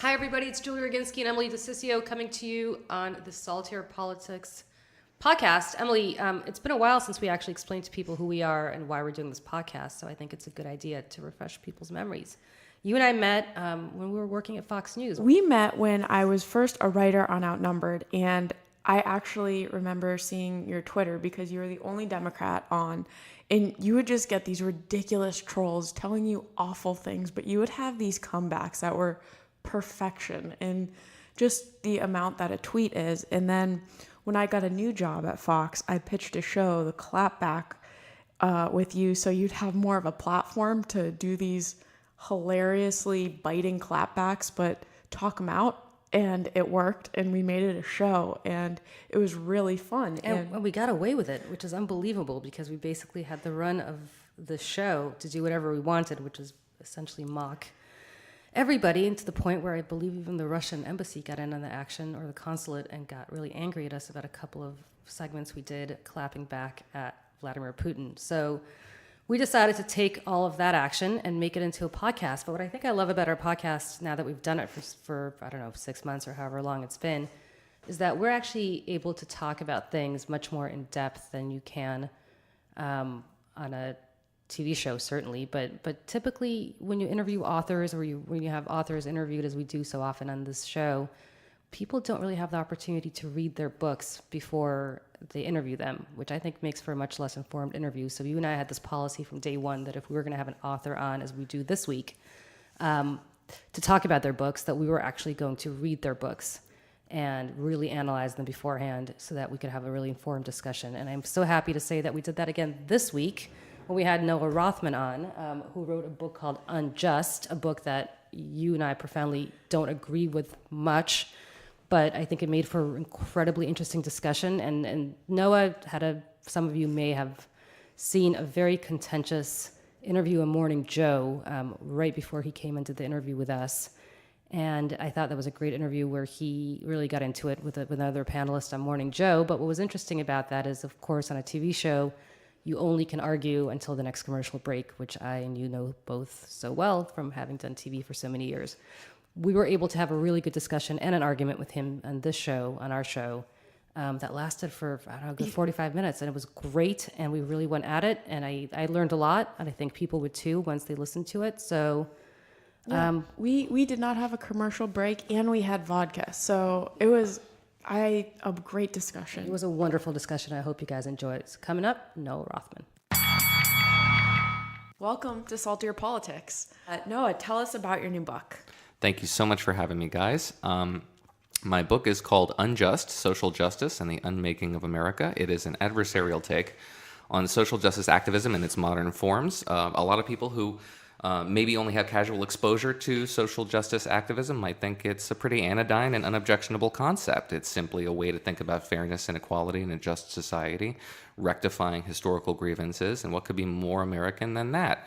Hi, everybody. It's Julie Roginsky and Emily DeCiccio coming to you on the Saltier Politics podcast. Emily, it's been a while since we actually explained to people who we are and why we're doing this podcast, so I think it's a good idea to refresh people's memories. You and I met when we were working at Fox News. We met when I was first a writer on Outnumbered, and I actually remember seeing your Twitter because you were the only Democrat on, and you would just get these ridiculous trolls telling you awful things, but you would have these comebacks that were perfection and just the amount that a tweet is. And then when I got a new job at Fox, I pitched a show, The Clapback, with you, so you'd have more of a platform to do these hilariously biting clapbacks, but talk them out. And it worked, and we made it a show, and it was really fun. And we got away with it, which is unbelievable because we basically had the run of the show to do whatever we wanted, which is essentially mock everybody, and to the point where I believe even the Russian embassy got in on the action, or the consulate, and got really angry at us about a couple of segments we did clapping back at Vladimir Putin. So we decided to take all of that action and make it into a podcast. But what I think I love about our podcast, now that we've done it for I don't know, 6 months or however long it's been, is that we're actually able to talk about things much more in depth than you can on a TV show, certainly. But typically when you interview authors, or when you have authors interviewed, as we do so often on this show, people don't really have the opportunity to read their books before they interview them, which I think makes for a much less informed interview. So you and I had this policy from day one that if we were going to have an author on, as we do this week, to talk about their books, that we were actually going to read their books and really analyze them beforehand so that we could have a really informed discussion. And I'm so happy to say that we did that again this week when we had Noah Rothman on, who wrote a book called Unjust, a book that you and I profoundly don't agree with much, but I think it made for incredibly interesting discussion. And Noah had some of you may have seen a very contentious interview on Morning Joe right before he came into the interview with us. And I thought that was a great interview where he really got into it with another panelist on Morning Joe. But what was interesting about that is, of course, on a TV show, you only can argue until the next commercial break, which I and you know both so well from having done TV for so many years. We were able to have a really good discussion and an argument with him on this show, on our show, that lasted for, I don't know, a good 45 minutes. And it was great. And we really went at it. And I learned a lot. And I think people would too once they listened to it. So we did not have a commercial break, and we had vodka. So it was a great discussion. It was a wonderful discussion. I hope you guys enjoy it. So coming up, Noah Rothman. Welcome to Saltier Politics. Noah, tell us about your new book. Thank you so much for having me, guys. My book is called Unjust, Social Justice and the Unmaking of America. It is an adversarial take on social justice activism in its modern forms. A lot of people who maybe only have casual exposure to social justice activism might think it's a pretty anodyne and unobjectionable concept. It's simply a way to think about fairness and equality in a just society, rectifying historical grievances, and what could be more American than that?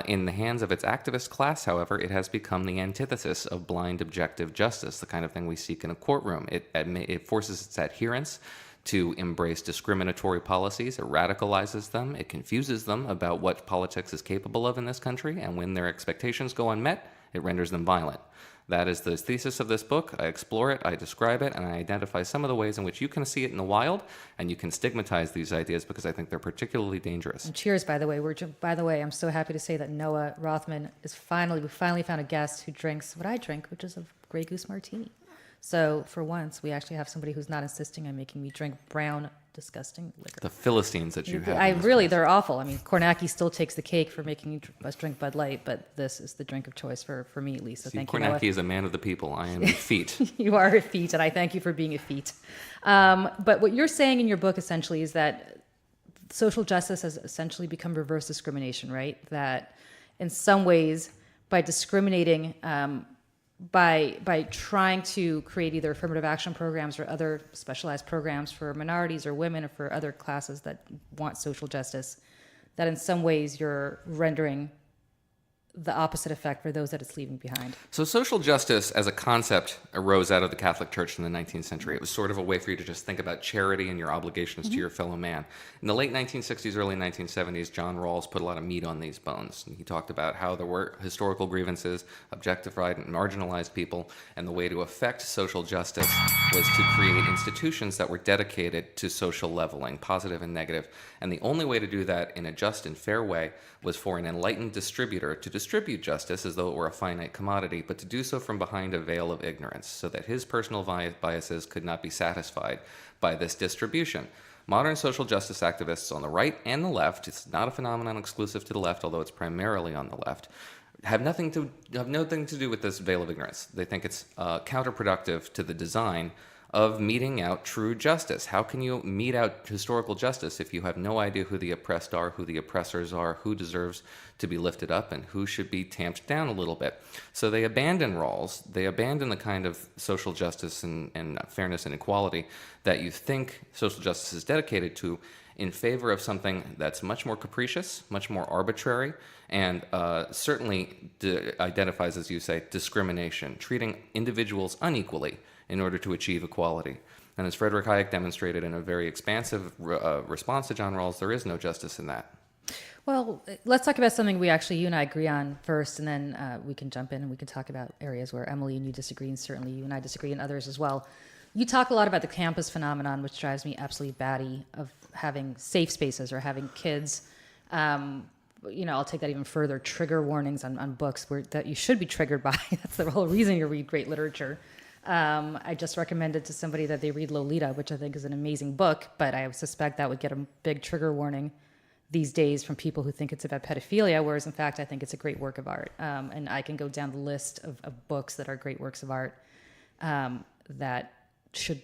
In the hands of its activist class, however, it has become the antithesis of blind objective justice, the kind of thing we seek in a courtroom. It forces its adherents to embrace discriminatory policies. It radicalizes them. It confuses them about what politics is capable of in this country. And when their expectations go unmet, it renders them violent. That is the thesis of this book. I explore it, I describe it, and I identify some of the ways in which you can see it in the wild, and you can stigmatize these ideas because I think they're particularly dangerous. And cheers, by the way. By the way, I'm so happy to say that Noah Rothman we finally found a guest who drinks what I drink, which is a Grey Goose Martini. So for once, we actually have somebody who's not insisting on making me drink brown, disgusting liquor. The Philistines that you have. They're awful. I mean, Kornacki still takes the cake for making us drink Bud Light, but this is the drink of choice for me, at least. So thank you, Noah. Kornacki is a man of the people. I am a feat. You are a feat, and I thank you for being a feat. But what you're saying in your book, essentially, is that social justice has essentially become reverse discrimination, right? That in some ways, by discriminating, by trying to create either affirmative action programs or other specialized programs for minorities or women or for other classes that want social justice, that in some ways you're rendering the opposite effect for those that it's leaving behind. So social justice as a concept arose out of the Catholic Church in the 19th century. It was sort of a way for you to just think about charity and your obligations to your fellow man. In the late 1960s, early 1970s, John Rawls put a lot of meat on these bones. And he talked about how there were historical grievances, objectified and marginalized people, and the way to affect social justice was to create institutions that were dedicated to social leveling, positive and negative. And the only way to do that in a just and fair way was for an enlightened distributor to distribute justice as though it were a finite commodity, but to do so from behind a veil of ignorance, so that his personal biases could not be satisfied by this distribution. Modern social justice activists on the right and the left, it's not a phenomenon exclusive to the left, although it's primarily on the left, have nothing to do with this veil of ignorance. They think it's counterproductive to the design of meting out true justice. How can you mete out historical justice if you have no idea who the oppressed are, who the oppressors are, who deserves to be lifted up, and who should be tamped down a little bit? So they abandon Rawls. They abandon the kind of social justice and fairness and equality that you think social justice is dedicated to, in favor of something that's much more capricious, much more arbitrary, and certainly identifies, as you say, discrimination, treating individuals unequally in order to achieve equality. And as Frederick Hayek demonstrated in a very expansive response to John Rawls, there is no justice in that. Well, let's talk about something you and I agree on first, and then we can jump in and we can talk about areas where Emily and you disagree, and certainly you and I disagree, and others as well. You talk a lot about the campus phenomenon, which drives me absolutely batty, of having safe spaces or having kids. I'll take that even further. Trigger warnings on books that you should be triggered by. That's the whole reason you read great literature. I just recommended to somebody that they read Lolita, which I think is an amazing book, but I suspect that would get a big trigger warning these days from people who think it's about pedophilia, whereas in fact I think it's a great work of art. And I can go down the list of books that are great works of art that should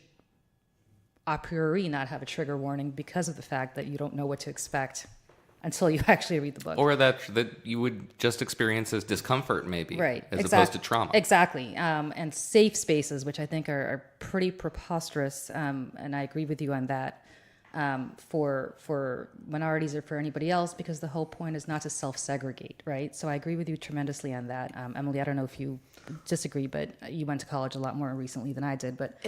a priori not have a trigger warning because of the fact that you don't know what to expect until you actually read the book. Or that you would just experience as discomfort, maybe, right? as opposed to trauma. Exactly. And safe spaces, which I think are pretty preposterous, and I agree with you on that, for minorities or for anybody else, because the whole point is not to self-segregate, right? So I agree with you tremendously on that. Emily, I don't know if you disagree, but you went to college a lot more recently than I did, but...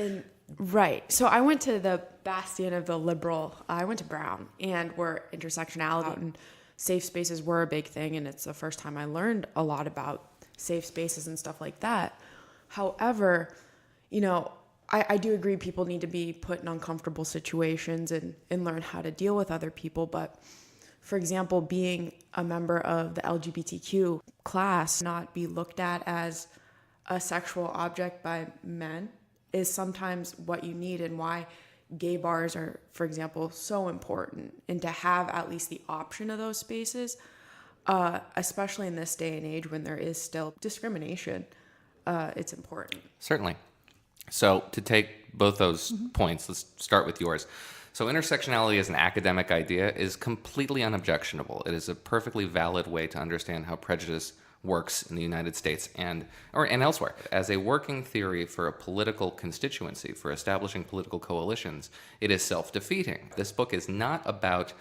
Right. So I went to the bastion of the liberal. I went to Brown, and where intersectionality and safe spaces were a big thing. And it's the first time I learned a lot about safe spaces and stuff like that. However, I do agree people need to be put in uncomfortable situations and learn how to deal with other people. But for example, being a member of the LGBTQ class, not be looked at as a sexual object by men, is sometimes what you need, and why gay bars are, for example, so important. And to have at least the option of those spaces, especially in this day and age when there is still discrimination, it's important. Certainly. So to take both those points, let's start with yours. So intersectionality as an academic idea is completely unobjectionable. It is a perfectly valid way to understand how prejudice works in the United States and elsewhere. As a working theory for a political constituency, for establishing political coalitions, it is self-defeating. This book is not about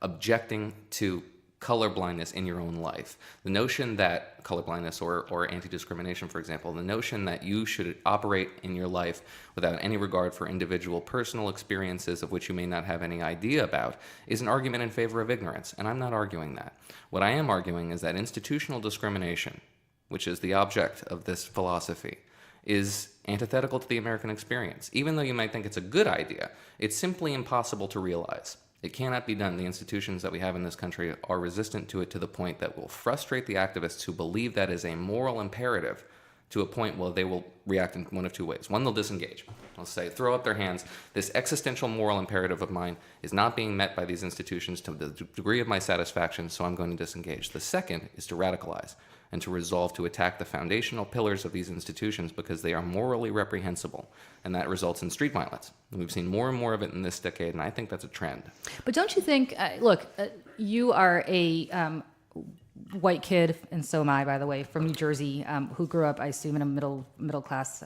objecting to colorblindness in your own life. The notion that colorblindness or anti-discrimination, for example, the notion that you should operate in your life without any regard for individual personal experiences of which you may not have any idea about, is an argument in favor of ignorance, and I'm not arguing that. What I am arguing is that institutional discrimination, which is the object of this philosophy, is antithetical to the American experience. Even though you might think it's a good idea, it's simply impossible to realize. It cannot be done. The institutions that we have in this country are resistant to it to the point that will frustrate the activists who believe that is a moral imperative, to a point where they will react in one of two ways. One, they'll disengage. They'll say, throw up their hands. This existential moral imperative of mine is not being met by these institutions to the degree of my satisfaction, so I'm going to disengage. The second is to radicalize and to resolve to attack the foundational pillars of these institutions because they are morally reprehensible, and that results in street violence. And we've seen more and more of it in this decade, and I think that's a trend. But don't you think, you are a white kid, and so am I, by the way, from New Jersey, who grew up, I assume, in a middle class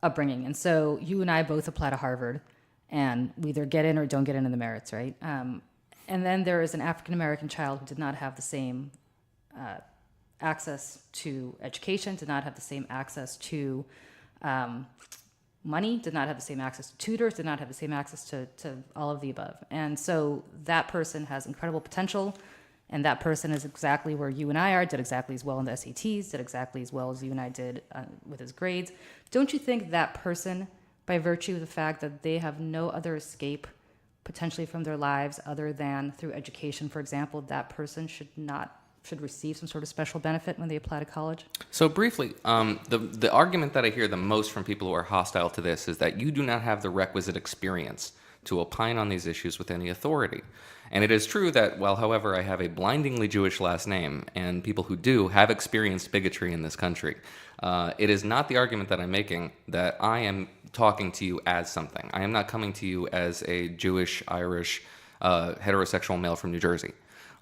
upbringing. And so you and I both apply to Harvard, and we either get in or don't get into the merits, right? And then there is an African-American child who did not have the same access to education, did not have the same access to money, did not have the same access to tutors, did not have the same access to all of the above. And so that person has incredible potential, and that person is exactly where you and I are, did exactly as well in the SATs, did exactly as well as you and I did with his grades. Don't you think that person, by virtue of the fact that they have no other escape potentially from their lives other than through education, for example, that person should receive some sort of special benefit when they apply to college? So briefly, the argument that I hear the most from people who are hostile to this is that you do not have the requisite experience to opine on these issues with any authority. And it is true that while, however, I have a blindingly Jewish last name, and people who do have experienced bigotry in this country, it is not the argument that I'm making that I am talking to you as something. I am not coming to you as a Jewish, Irish, heterosexual male from New Jersey.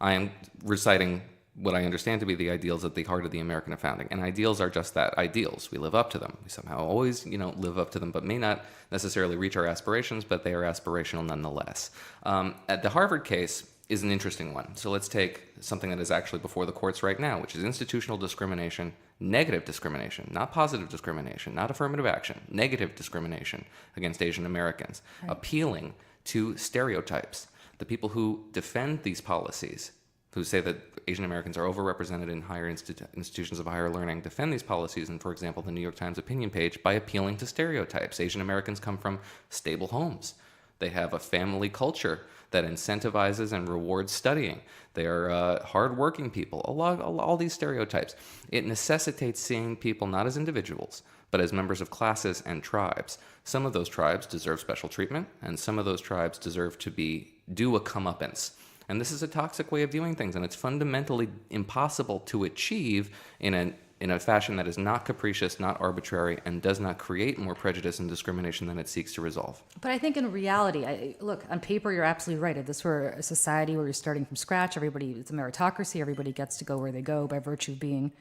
I am reciting what I understand to be the ideals at the heart of the American founding. And ideals are just that, ideals. We live up to them. We somehow always, live up to them, but may not necessarily reach our aspirations, but they are aspirational nonetheless. At the Harvard case is an interesting one. So let's take something that is actually before the courts right now, which is institutional discrimination, negative discrimination, not positive discrimination, not affirmative action, negative discrimination against Asian Americans, right. Appealing to stereotypes. The people who defend these policies, who say that Asian Americans are overrepresented in higher institutions of higher learning, defend these policies in, for example, the New York Times opinion page by appealing to stereotypes. Asian Americans come from stable homes. They have a family culture that incentivizes and rewards studying. They are hardworking people. All these stereotypes. It necessitates seeing people not as individuals, but as members of classes and tribes. Some of those tribes deserve special treatment, and some of those tribes deserve to do a comeuppance. And this is a toxic way of viewing things, and it's fundamentally impossible to achieve in a fashion that is not capricious, not arbitrary, and does not create more prejudice and discrimination than it seeks to resolve. But I think in reality, look, on paper, you're absolutely right. If this were a society where you're starting from scratch, it's a meritocracy, everybody gets to go where they go by virtue of being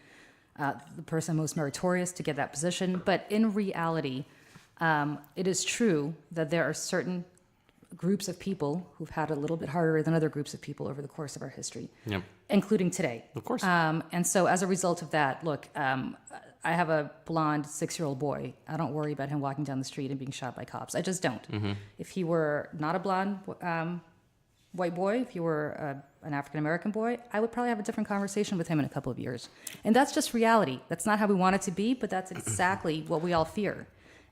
the person most meritorious to get that position. But in reality, it is true that there are certain groups of people who've had a little bit harder than other groups of people over the course of our history, yep. Including today. Of course. And so as a result of that, look, I have a blonde 6-year-old boy. I don't worry about him walking down the street and being shot by cops. I just don't. Mm-hmm. If he were not a blonde white boy, if he were an African-American boy, I would probably have a different conversation with him in a couple of years. And that's just reality. That's not how we want it to be, but that's exactly what we all fear.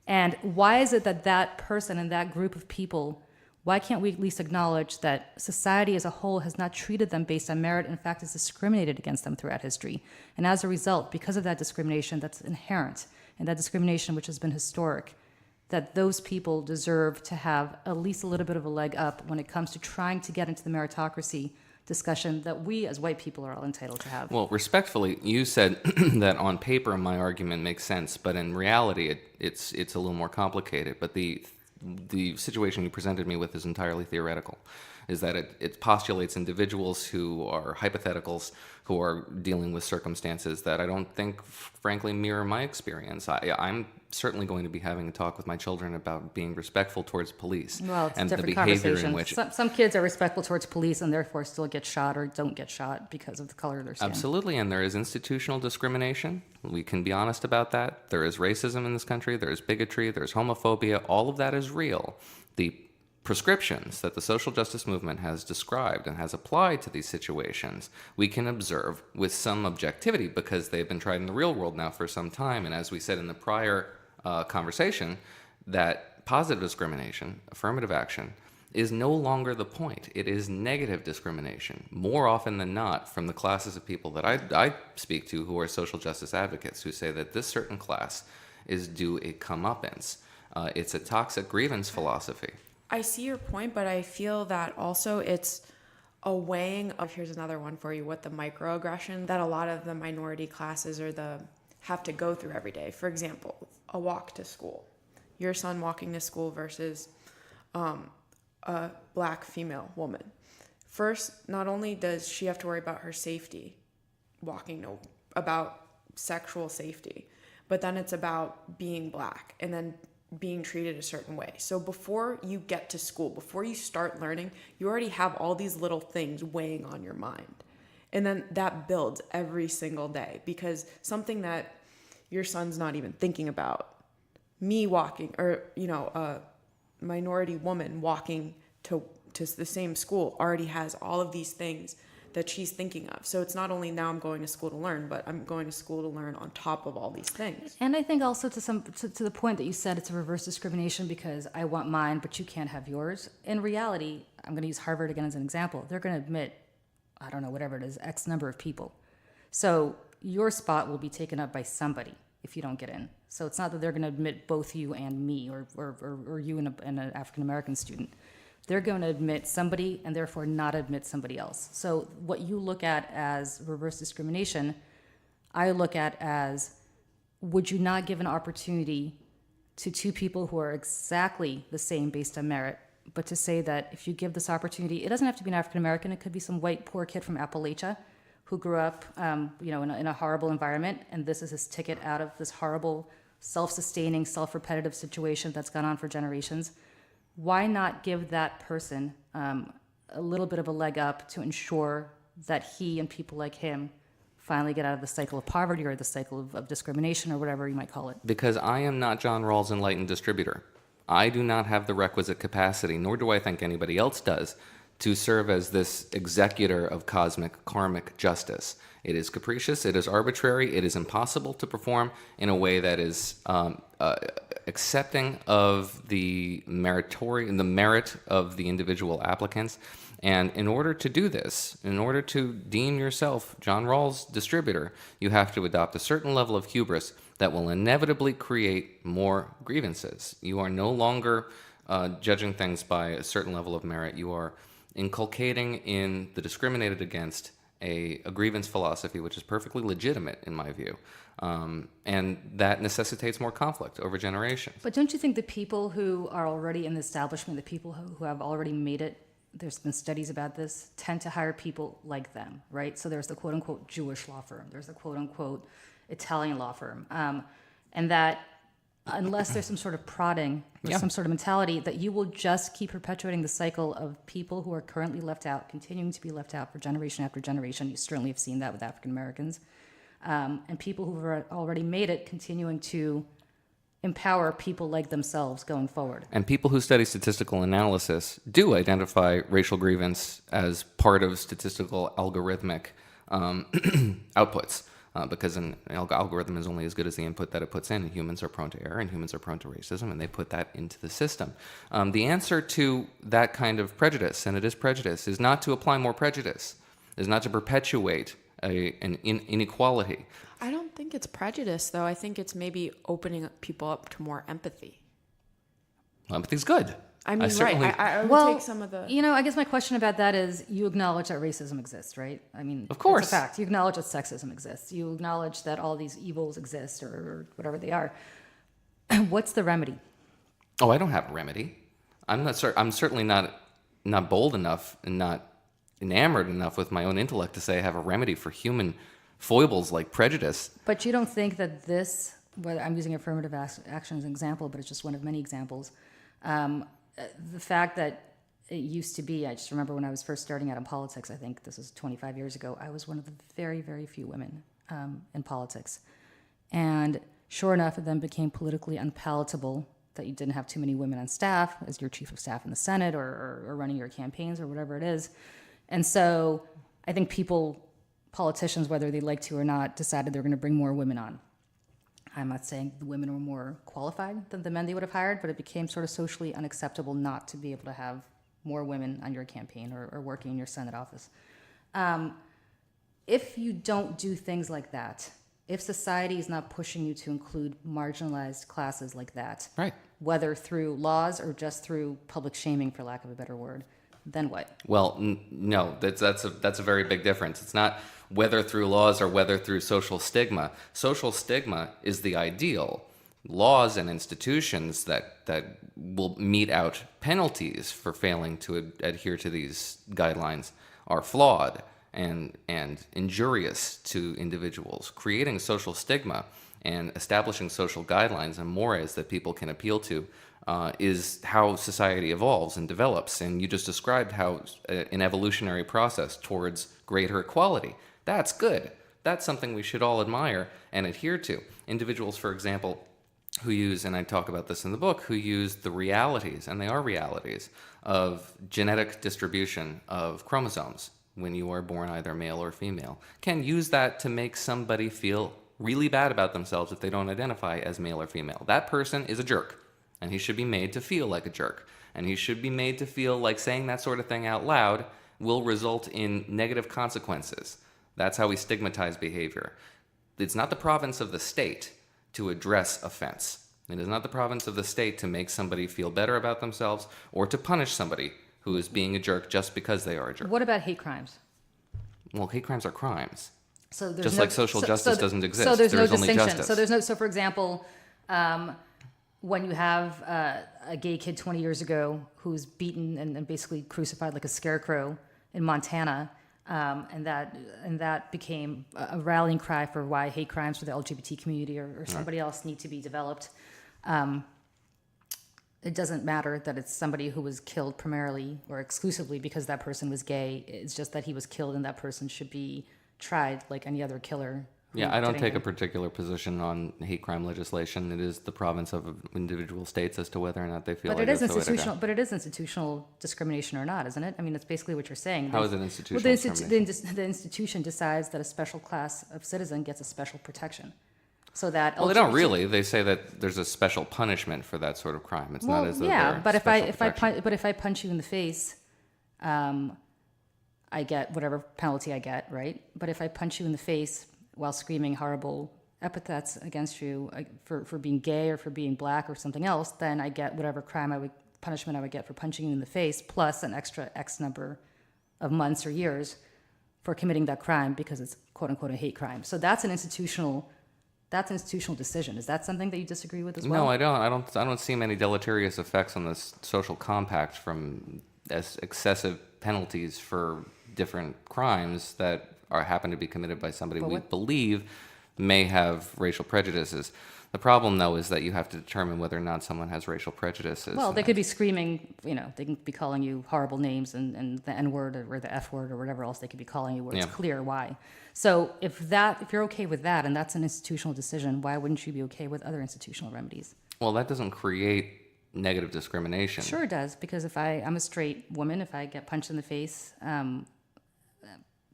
And why is it that person and that group of people, why can't we at least acknowledge that society as a whole has not treated them based on merit, in fact, has discriminated against them throughout history? And as a result, because of that discrimination that's inherent, and that discrimination which has been historic, that those people deserve to have at least a little bit of a leg up when it comes to trying to get into the meritocracy discussion that we as white people are all entitled to have. Well, respectfully, you said that on paper my argument makes sense, but in reality it's a little more complicated. But the situation you presented me with is entirely theoretical, is that it postulates individuals who are hypotheticals, who are dealing with circumstances that I don't think, frankly, mirror my experience. I'm certainly going to be having a talk with my children about being respectful towards police, well, it's and a the different behavior conversation. in which... Some kids are respectful towards police and therefore still get shot or don't get shot because of the color of their skin. Absolutely, and there is institutional discrimination. We can be honest about that. There is racism in this country. There is bigotry. There's homophobia. All of that is real. The prescriptions that the social justice movement has described and has applied to these situations, we can observe with some objectivity because they've been tried in the real world now for some time. And as we said in the prior conversation, that positive discrimination, affirmative action, is no longer the point. It is negative discrimination, more often than not, from the classes of people that I speak to who are social justice advocates, who say that this certain class is due a comeuppance. It's a toxic grievance philosophy. I see your point, but I feel that also it's a weighing of, here's another one for you, what the microaggression that a lot of the minority classes have to go through every day. For example, a walk to school. Your son walking to school versus a black female woman. First, not only does she have to worry about her safety, about sexual safety, but then it's about being black and then being treated a certain way. So before you get to school, before you start learning, you already have all these little things weighing on your mind. And then that builds every single day, because something that your son's not even thinking about, me walking, or, a minority woman walking to the same school already has all of these things that she's thinking of. So it's not only now I'm going to school to learn, but I'm going to school to learn on top of all these things. And I think also to the point that you said it's a reverse discrimination because I want mine, but you can't have yours. In reality, I'm going to use Harvard again as an example. They're going to admit, I don't know, whatever it is, X number of people. So your spot will be taken up by somebody if you don't get in. So it's not that they're going to admit both you and me, or you and an African-American student. They're going to admit somebody and therefore not admit somebody else. So what you look at as reverse discrimination, I look at as, would you not give an opportunity to two people who are exactly the same based on merit, but to say that if you give this opportunity, it doesn't have to be an African-American, it could be some white poor kid from Appalachia who grew up in a horrible environment, and this is his ticket out of this horrible, self-sustaining, self-repetitive situation that's gone on for generations. Why not give that person a little bit of a leg up to ensure that he and people like him finally get out of the cycle of poverty or the cycle of discrimination or whatever you might call it? Because I am not John Rawls' enlightened distributor. I do not have the requisite capacity, nor do I think anybody else does, to serve as this executor of cosmic, karmic justice. It is capricious, it is arbitrary, it is impossible to perform in a way that is accepting of the merit of the individual applicants. And in order to do this, in order to deem yourself John Rawls' distributor, you have to adopt a certain level of hubris that will inevitably create more grievances. You are no longer judging things by a certain level of merit. You are inculcating in the discriminated against a grievance philosophy, which is perfectly legitimate in my view. And that necessitates more conflict over generations. But don't you think the people who are already in the establishment, the people who have already made it, there's been studies about this, tend to hire people like them, right? So there's the quote-unquote Jewish law firm. There's the quote-unquote Italian law firm. And that unless there's some sort of prodding or some sort of mentality, that you will just keep perpetuating the cycle of people who are currently left out, continuing to be left out for generation after generation. You certainly have seen that with African Americans. And people who have already made it continuing to empower people like themselves going forward. And people who study statistical analysis do identify racial grievance as part of statistical algorithmic outputs. Because an algorithm is only as good as the input that it puts in, and humans are prone to error, and humans are prone to racism, and they put that into the system. The answer to that kind of prejudice, and it is prejudice, is not to apply more prejudice, is not to perpetuate an inequality. I don't think it's prejudice, though. I think it's maybe opening people up to more empathy. Empathy's good. I mean, I would take some of the... I guess my question about that is, you acknowledge that racism exists, right? I mean, of course. It's a fact. You acknowledge that sexism exists. You acknowledge that all these evils exist or whatever they are. What's the remedy? Oh, I don't have a remedy. I'm certainly not bold enough and not enamored enough with my own intellect to say I have a remedy for human foibles like prejudice. But you don't think that this, whether I'm using affirmative action as an example, but it's just one of many examples, the fact that it used to be, I just remember when I was first starting out in politics, I think this was 25 years ago, I was one of the very, very few women in politics. And sure enough, it then became politically unpalatable that you didn't have too many women on staff as your chief of staff in the Senate or running your campaigns or whatever it is. And so I think politicians, whether they like to or not, decided they're going to bring more women on. I'm not saying the women were more qualified than the men they would have hired, but it became sort of socially unacceptable not to be able to have more women on your campaign or working in your Senate office. If you don't do things like that, if society is not pushing you to include marginalized classes like that, right, whether through laws or just through public shaming, for lack of a better word, then what? Well, no, that's a very big difference. It's not whether through laws or whether through social stigma. Social stigma is the ideal. Laws and institutions that will mete out penalties for failing to adhere to these guidelines are flawed and injurious to individuals. Creating social stigma and establishing social guidelines and mores that people can appeal to is how society evolves and develops. And you just described how an evolutionary process towards greater equality. That's good. That's something we should all admire and adhere to. Individuals, for example, who use, and I talk about this in the book, who use the realities, and they are realities, of genetic distribution of chromosomes when you are born either male or female, can use that to make somebody feel really bad about themselves if they don't identify as male or female. That person is a jerk, and he should be made to feel like a jerk. And he should be made to feel like saying that sort of thing out loud will result in negative consequences. That's how we stigmatize behavior. It's not the province of the state to address offense. It is not the province of the state to make somebody feel better about themselves or to punish somebody who is being a jerk just because they are a jerk. What about hate crimes? Well, hate crimes are crimes. So there's Just no, like social justice doesn't exist. So there's no only distinction. justice. So there's no. So for example, when you have a gay kid 20 years ago who's beaten and basically crucified like a scarecrow in Montana, and that became a rallying cry for why hate crimes for the LGBT community or somebody else need to be developed. It doesn't matter that it's somebody who was killed primarily or exclusively because that person was gay. It's just that he was killed, and that person should be tried like any other killer. Yeah, I don't take a particular position on hate crime legislation. It is the province of individual states as to whether or not they feel But like it is it's the way to go. institutional. But it is institutional discrimination or not, isn't it? I mean, that's basically what you're saying. How is it institutional Well, discrimination? the institution decides that a special class of citizen gets a special protection, so that. Well, they don't really. They say that there's a special punishment for that sort of crime. It's not as though yeah, they're but special if I punch you in the face, I get whatever penalty I get, right? But if I punch you in the face while screaming horrible epithets against you for being gay or for being black or something else, then I get whatever punishment I would get for punching you in the face, plus an extra X number of months or years for committing that crime because it's quote unquote a hate crime. So that's an institutional decision. Is that something that you disagree with as well? No, I don't. I don't see many deleterious effects on this social compact from excessive penalties for different crimes that happen to be committed by somebody we believe may have racial prejudices. The problem, though, is that you have to determine whether or not someone has racial prejudices. Well, they could be screaming, they can be calling you horrible names and the N-word or the F-word or whatever else they could be calling you where it's clear why. So if you're okay with that and that's an institutional decision, why wouldn't you be okay with other institutional remedies? Well, that doesn't create negative discrimination. Sure it does, because if I'm a straight woman, if I get punched in the face,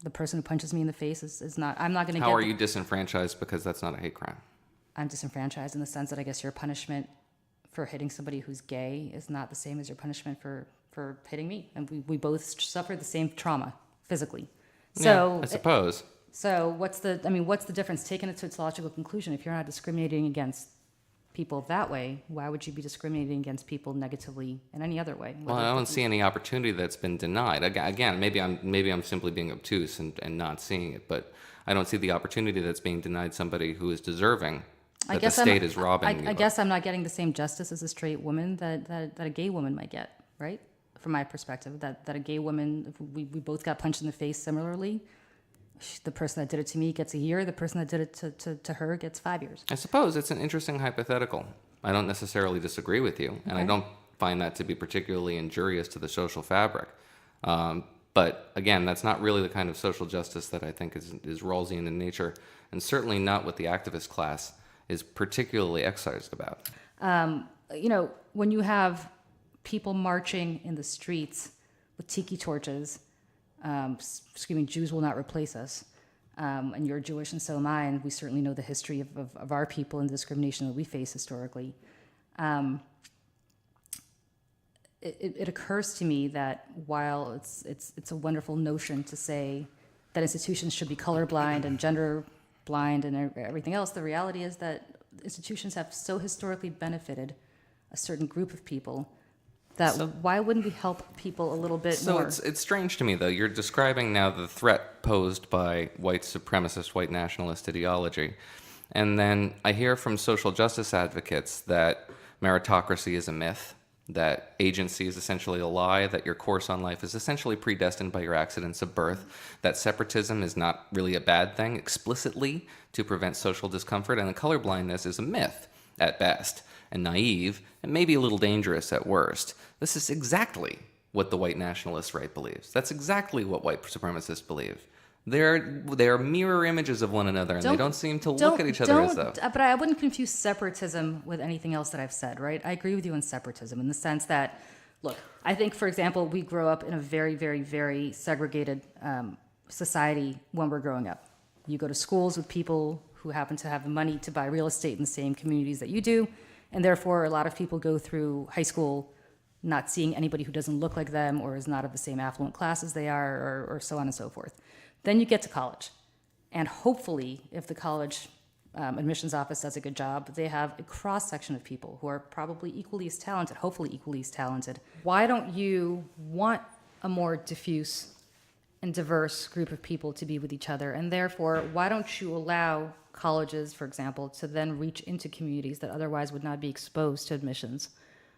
the person who punches me in the face is not, I'm not going to get... How are you disenfranchised because that's not a hate crime? I'm disenfranchised in the sense that I guess your punishment for hitting somebody who's gay is not the same as your punishment for hitting me. And we both suffer the same trauma physically. So yeah, I suppose. So what's the difference? Taking it to its logical conclusion, if you're not discriminating against people that way, why would you be discriminating against people negatively in any other way? Well, I don't see any opportunity that's been denied. Again, maybe I'm simply being obtuse and not seeing it, but I don't see the opportunity that's being denied somebody who is deserving that the state is robbing. I guess I'm not getting the same justice as a straight woman that a gay woman might get, right? From my perspective, that a gay woman, if we both got punched in the face similarly, the person that did it to me gets a year, the person that did it to her gets 5 years. I suppose it's an interesting hypothetical. I don't necessarily disagree with you, and I don't find that to be particularly injurious to the social fabric. But again, that's not really the kind of social justice that I think is Rawlsian in nature, and certainly not what the activist class is particularly excited about. When you have people marching in the streets with tiki torches, screaming, "Jews will not replace us," and you're Jewish and so am I, and we certainly know the history of our people and the discrimination that we face historically. It occurs to me that while it's a wonderful notion to say that institutions should be colorblind and gender blind and everything else, the reality is that institutions have so historically benefited a certain group of people that why wouldn't we help people a little bit more? So it's strange to me, though. You're describing now the threat posed by white supremacist, white nationalist ideology. And then I hear from social justice advocates that meritocracy is a myth, that agency is essentially a lie, that your course on life is essentially predestined by your accidents of birth, that separatism is not really a bad thing explicitly to prevent social discomfort, and that colorblindness is a myth at best, and naive, and maybe a little dangerous at worst. This is exactly what the white nationalist right believes. That's exactly what white supremacists believe. They're mirror images of one another, and they don't seem to look at each other as though. But I wouldn't confuse separatism with anything else that I've said, right? I agree with you on separatism in the sense that, look, I think, for example, we grow up in a very, very, very segregated society when we're growing up. You go to schools with people who happen to have the money to buy real estate in the same communities that you do, and therefore a lot of people go through high school not seeing anybody who doesn't look like them or is not of the same affluent class as they are, or so on and so forth. Then you get to college, and hopefully, if the college admissions office does a good job, they have a cross-section of people who are probably equally as talented, hopefully equally as talented. Why don't you want a more diffuse and diverse group of people to be with each other? And therefore, why don't you allow colleges, for example, to then reach into communities that otherwise would not be exposed to admissions,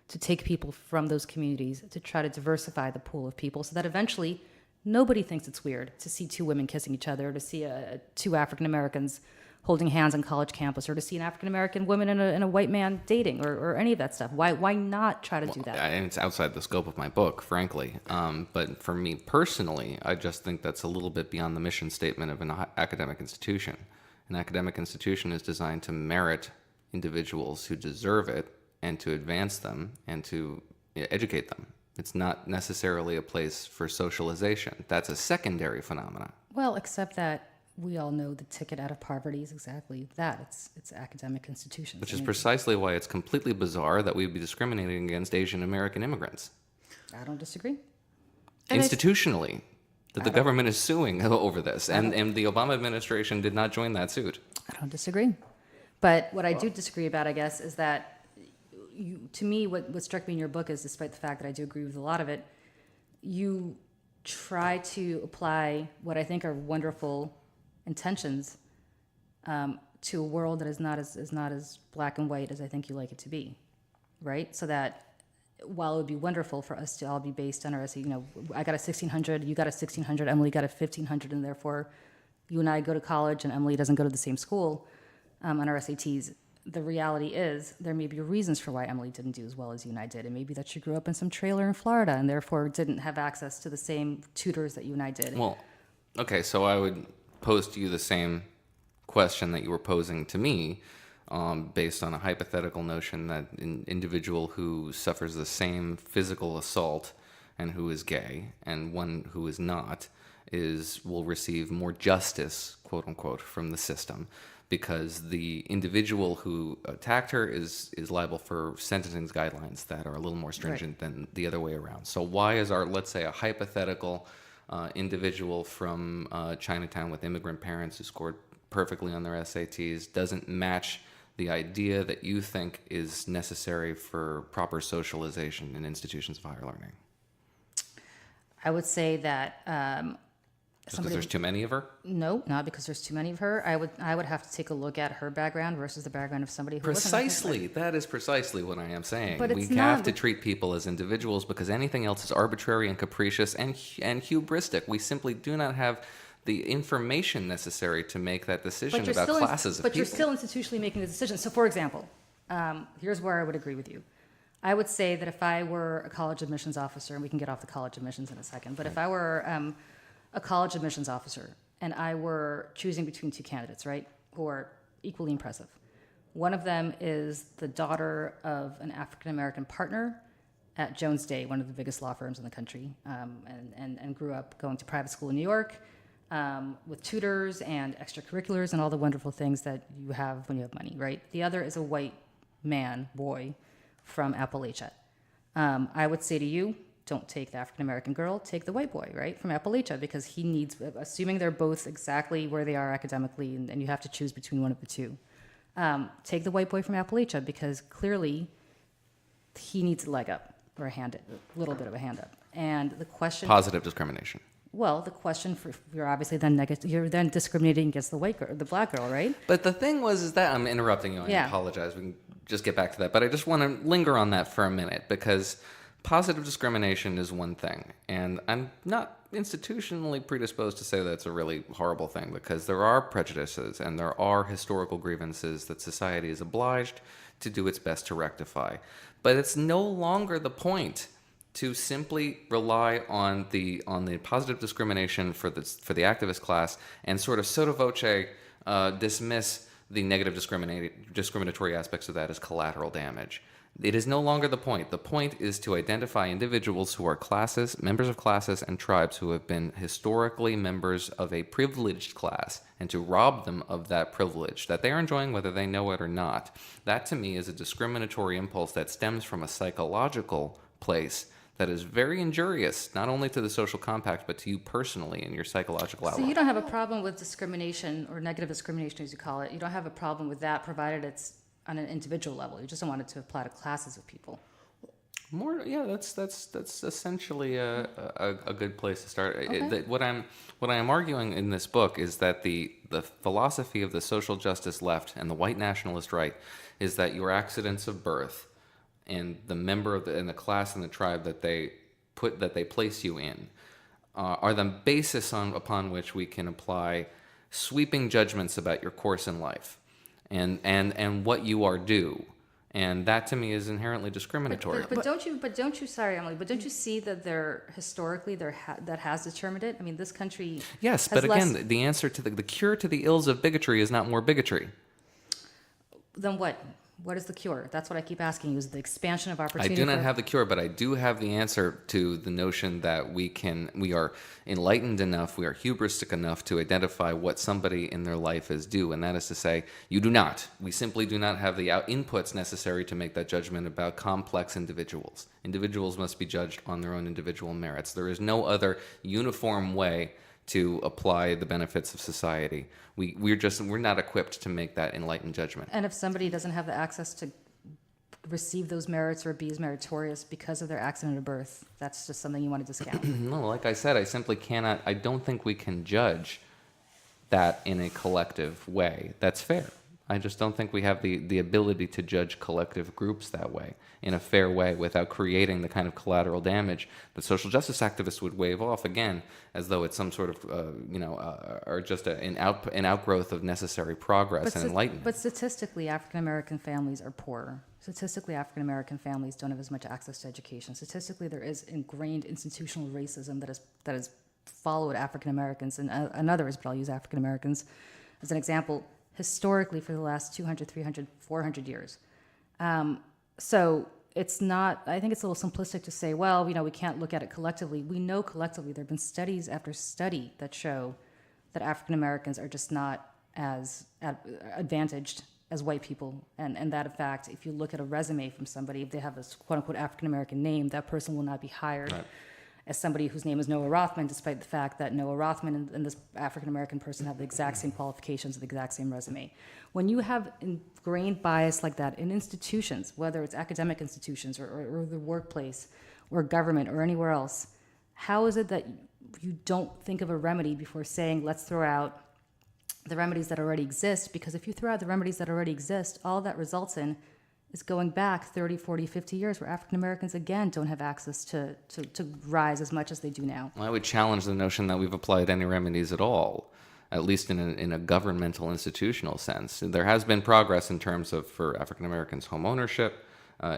to take people from those communities, to try to diversify the pool of people so that eventually nobody thinks it's weird to see two women kissing each other, to see two African Americans holding hands on college campus, or to see an African American woman and a white man dating, or any of that stuff. Why not try to do that? And it's outside the scope of my book, frankly. But for me personally, I just think that's a little bit beyond the mission statement of an academic institution. An academic institution is designed to merit individuals who deserve it and to advance them and to educate them. It's not necessarily a place for socialization. That's a secondary phenomenon. Well, except that we all know the ticket out of poverty is exactly that. It's academic institutions. Which is precisely why it's completely bizarre that we'd be discriminating against Asian American immigrants. I don't disagree. Institutionally, that the government is suing over this. And the Obama administration did not join that suit. I don't disagree. But what I do disagree about, I guess, is that to me, what struck me in your book is, despite the fact that I do agree with a lot of it, you try to apply what I think are wonderful intentions to a world that is not as black and white as I think you like it to be, right? So that while it would be wonderful for us to all be based on our, I got a 1600, you got a 1600, Emily got a 1500, and therefore you and I go to college and Emily doesn't go to the same school on our SATs. The reality is there may be reasons for why Emily didn't do as well as you and I did. It may be that she grew up in some trailer in Florida and therefore didn't have access to the same tutors that you and I did. Well, okay, so I would pose to you the same question that you were posing to me, based on a hypothetical notion that an individual who suffers the same physical assault and who is gay and one who is not will receive more justice, quote unquote, from the system, because the individual who attacked her is liable for sentencing guidelines that are a little more stringent than the other way around. So why is let's say, a hypothetical individual from Chinatown with immigrant parents who scored perfectly on their SATs doesn't match the idea that you think is necessary for proper socialization in institutions of higher learning? I would say that just because there's too many of her? No, not because there's too many of her. I would have to take a look at her background versus the background of somebody who precisely. That is precisely what I am saying. But we have to treat people as individuals because anything else is arbitrary and capricious and hubristic. We simply do not have the information necessary to make that decision about classes of people. But you're still institutionally making the decision. So, for example, here's where I would agree with you. I would say that if I were a college admissions officer, and we can get off the college admissions in a second, but if I were a college admissions officer and I were choosing between two candidates, right, who are equally impressive. One of them is the daughter of an African-American partner at Jones Day, one of the biggest law firms in the country, and grew up going to private school in New York with tutors and extracurriculars and all the wonderful things that you have when you have money, right? The other is a white boy from Appalachia. I would say to you, don't take the African-American girl, take the white boy, right, from Appalachia, because he needs, assuming they're both exactly where they are academically, and you have to choose between one of the two, take the white boy from Appalachia, because clearly he needs a leg up, or a little bit of a hand up. And the question... Positive discrimination. Well, the question you're obviously you're then discriminating against the black girl, right? But the thing is that I'm interrupting you. I apologize. We can just get back to that. But I just want to linger on that for a minute, because positive discrimination is one thing, and I'm not institutionally predisposed to say that's a really horrible thing, because there are prejudices and there are historical grievances that society is obliged to do its best to rectify. But it's no longer the point to simply rely on the positive discrimination for the activist class and sort of sotto voce dismiss the negative discriminatory aspects of that as collateral damage. It is no longer the point. The point is to identify individuals who are members of classes and tribes who have been historically members of a privileged class, and to rob them of that privilege that they are enjoying whether they know it or not. That to me is a discriminatory impulse that stems from a psychological place that is very injurious, not only to the social compact, but to you personally and your psychological outlook. So you don't have a problem with discrimination, or negative discrimination as you call it. You don't have a problem with that, provided it's on an individual level. You just don't want it to apply to classes of people. That's essentially a good place to start. Okay. What I am arguing in this book is that the philosophy of the social justice left and the white nationalist right is that your accidents of birth and the member of the class and the tribe that they place you in are the basis upon which we can apply sweeping judgments about your course in life and what you are due. And that to me is inherently discriminatory. But don't you, sorry, Emily, but don't you see that that has determined it? I mean, this country. Yes, but again, the answer to the cure to the ills of bigotry is not more bigotry. Then what? What is the cure? That's what I keep asking you, is the expansion of opportunity. I do not have the cure, but I do have the answer to the notion that we are enlightened enough, we are hubristic enough to identify what somebody in their life is due, and that is to say, you do not. We simply do not have the inputs necessary to make that judgment about complex individuals. Individuals must be judged on their own individual merits. There is no other uniform way to apply the benefits of society. We're not equipped to make that enlightened judgment. And if somebody doesn't have the access to receive those merits or be as meritorious because of their accident of birth, that's just something you want to discount. No, like I said, I simply cannot. I don't think we can judge that in a collective way. That's fair. I just don't think we have the ability to judge collective groups that way, in a fair way, without creating the kind of collateral damage that social justice activists would wave off again, as though it's some sort of, or just an outgrowth of necessary progress and enlightenment. But statistically, African American families are poorer. Statistically, African American families don't have as much access to education. Statistically, there is ingrained institutional racism that has followed African Americans and others, but I'll use African Americans as an example, historically for the last 200, 300, 400 years. So it's not, I think it's a little simplistic to say, well, we can't look at it collectively. We know collectively there have been studies after study that show that African Americans are just not as advantaged as white people. And that, in fact, if you look at a resume from somebody, if they have a quote unquote African American name, that person will not be hired. Right. As somebody whose name is Noah Rothman, despite the fact that Noah Rothman and this African-American person have the exact same qualifications, the exact same resume. When you have ingrained bias like that in institutions, whether it's academic institutions or the workplace or government or anywhere else, how is it that you don't think of a remedy before saying, let's throw out the remedies that already exist? Because if you throw out the remedies that already exist, all that results in is going back 30, 40, 50 years where African Americans, again, don't have access to rise as much as they do now. Well, I would challenge the notion that we've applied any remedies at all, at least in a governmental institutional sense. There has been progress in terms of, for African Americans, home ownership,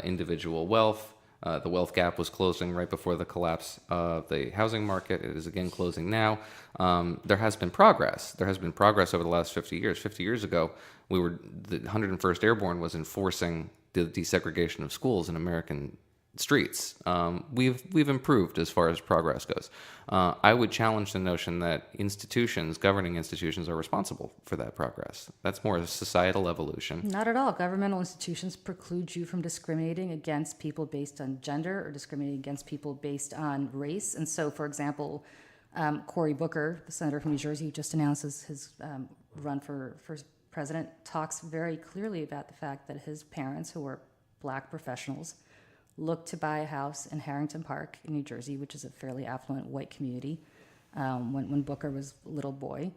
individual wealth. The wealth gap was closing right before the collapse of the housing market. It is again closing now. There has been progress. There has been progress over the last 50 years. 50 years ago, the 101st Airborne was enforcing the desegregation of schools in American streets. We've improved as far as progress goes. I would challenge the notion that governing institutions, are responsible for that progress. That's more a societal evolution. Not at all. Governmental institutions preclude you from discriminating against people based on gender or discriminating against people based on race. And so, for example, Cory Booker, the senator from New Jersey, who just announced his run for president, talks very clearly about the fact that his parents, who were black professionals, looked to buy a house in Harrington Park in New Jersey, which is a fairly affluent white community, when Booker was a little boy,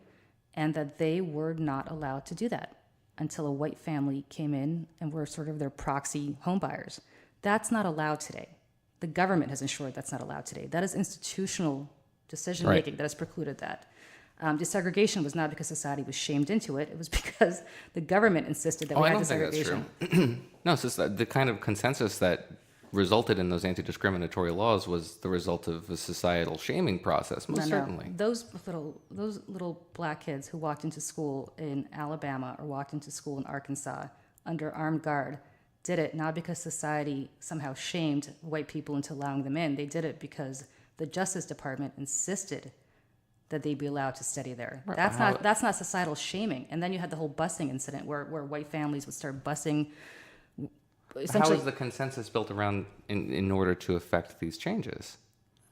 and that they were not allowed to do that until a white family came in and were sort of their proxy home buyers. That's not allowed today. The government has ensured that's not allowed today. That is institutional decision-making that has precluded that. Desegregation was not because society was shamed into it. It was because the government insisted that we had desegregation. I don't think that's true. No, it's just the kind of consensus that resulted in those anti-discriminatory laws was the result of a societal shaming process, most certainly. Those little black kids who walked into school in Alabama or walked into school in Arkansas under armed guard did it not because society somehow shamed white people into allowing them in. They did it because the Justice Department insisted that they be allowed to study there. Right, That's not societal shaming. And then you had the whole busing incident where white families would start busing. How is the consensus built around in order to affect these changes?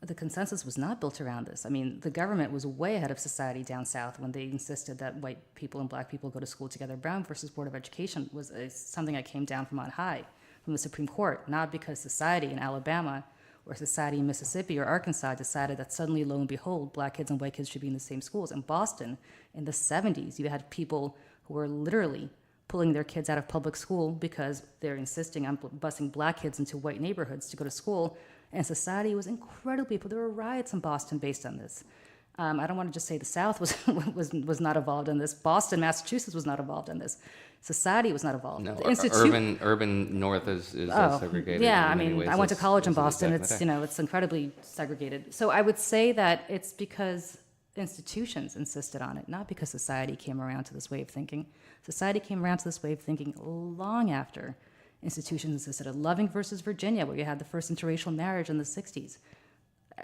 The consensus was not built around this. I mean, the government was way ahead of society down south when they insisted that white people and black people go to school together. Brown versus Board of Education was something that came down from on high, from the Supreme Court, not because society in Alabama or society in Mississippi or Arkansas decided that suddenly, lo and behold, black kids and white kids should be in the same schools. In Boston, in the 70s, you had people who were literally pulling their kids out of public school because they're insisting on busing black kids into white neighborhoods to go to school. And society was incredibly, there were riots in Boston based on this. I don't want to just say the South was not involved in this. Boston, Massachusetts was not involved in this. Society was not involved. No, the urban North is segregated. Yeah, in I many mean, ways, I went to college in as it is Boston. back in the day. It's incredibly segregated. So I would say that it's because institutions insisted on it, not because society came around to this way of thinking. Society came around to this way of thinking long after institutions insisted. Loving versus Virginia, where you had the first interracial marriage in the 60s.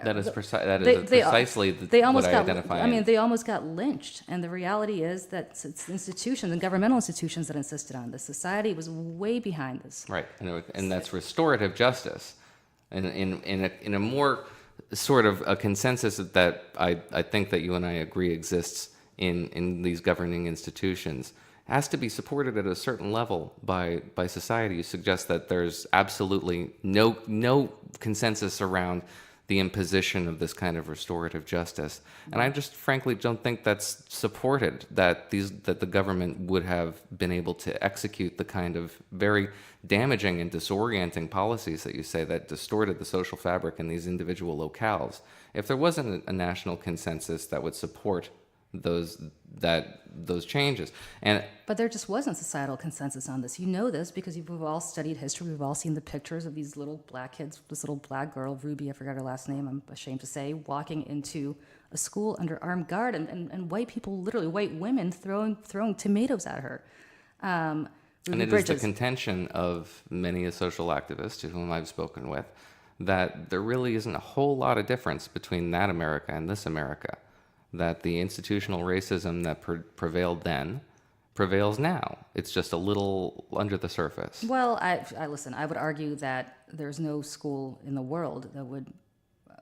That is precisely what I identify. I mean, they almost got lynched. And the reality is that it's institutions and governmental institutions that insisted on this. Society was way behind this. Right, and that's restorative justice, and in a more sort of a consensus that I think that you and I agree exists in these governing institutions has to be supported at a certain level by society. You suggest that there's absolutely no consensus around the imposition of this kind of restorative justice, and I just frankly don't think that's supported. That the government would have been able to execute the kind of very damaging and disorienting policies that you say that distorted the social fabric in these individual locales. If there wasn't a national consensus that would support those changes, But there just wasn't societal consensus on this. You know this because we've all studied history. We've all seen the pictures of these little black kids, this little black girl, Ruby, I forgot her last name, I'm ashamed to say, walking into a school under armed guard and white people, literally white women, throwing tomatoes at her. and it is the contention of many a social activist to whom I've spoken with that there really isn't a whole lot of difference between that America and this America. That the institutional racism that prevailed then prevails now. It's just a little under the surface. Well, I listen, I would argue that there's no school in the world that would,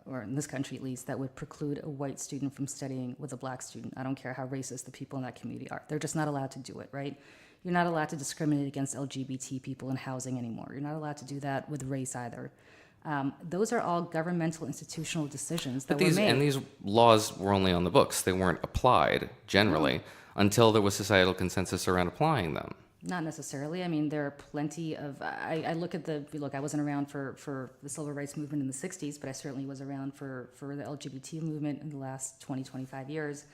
or in this country at least, that would preclude a white student from studying with a black student. I don't care how racist the people in that community are. They're just not allowed to do it, right? You're not allowed to discriminate against LGBT people in housing anymore. You're not allowed to do that with race either. Those are all governmental institutional decisions that were made. And these laws were only on the books. They weren't applied generally until there was societal consensus around applying them. Not necessarily. I mean, there are plenty of. I look at I wasn't around for the civil rights movement in the 60s, but I certainly was around for the LGBT movement in the last 20, 25 years.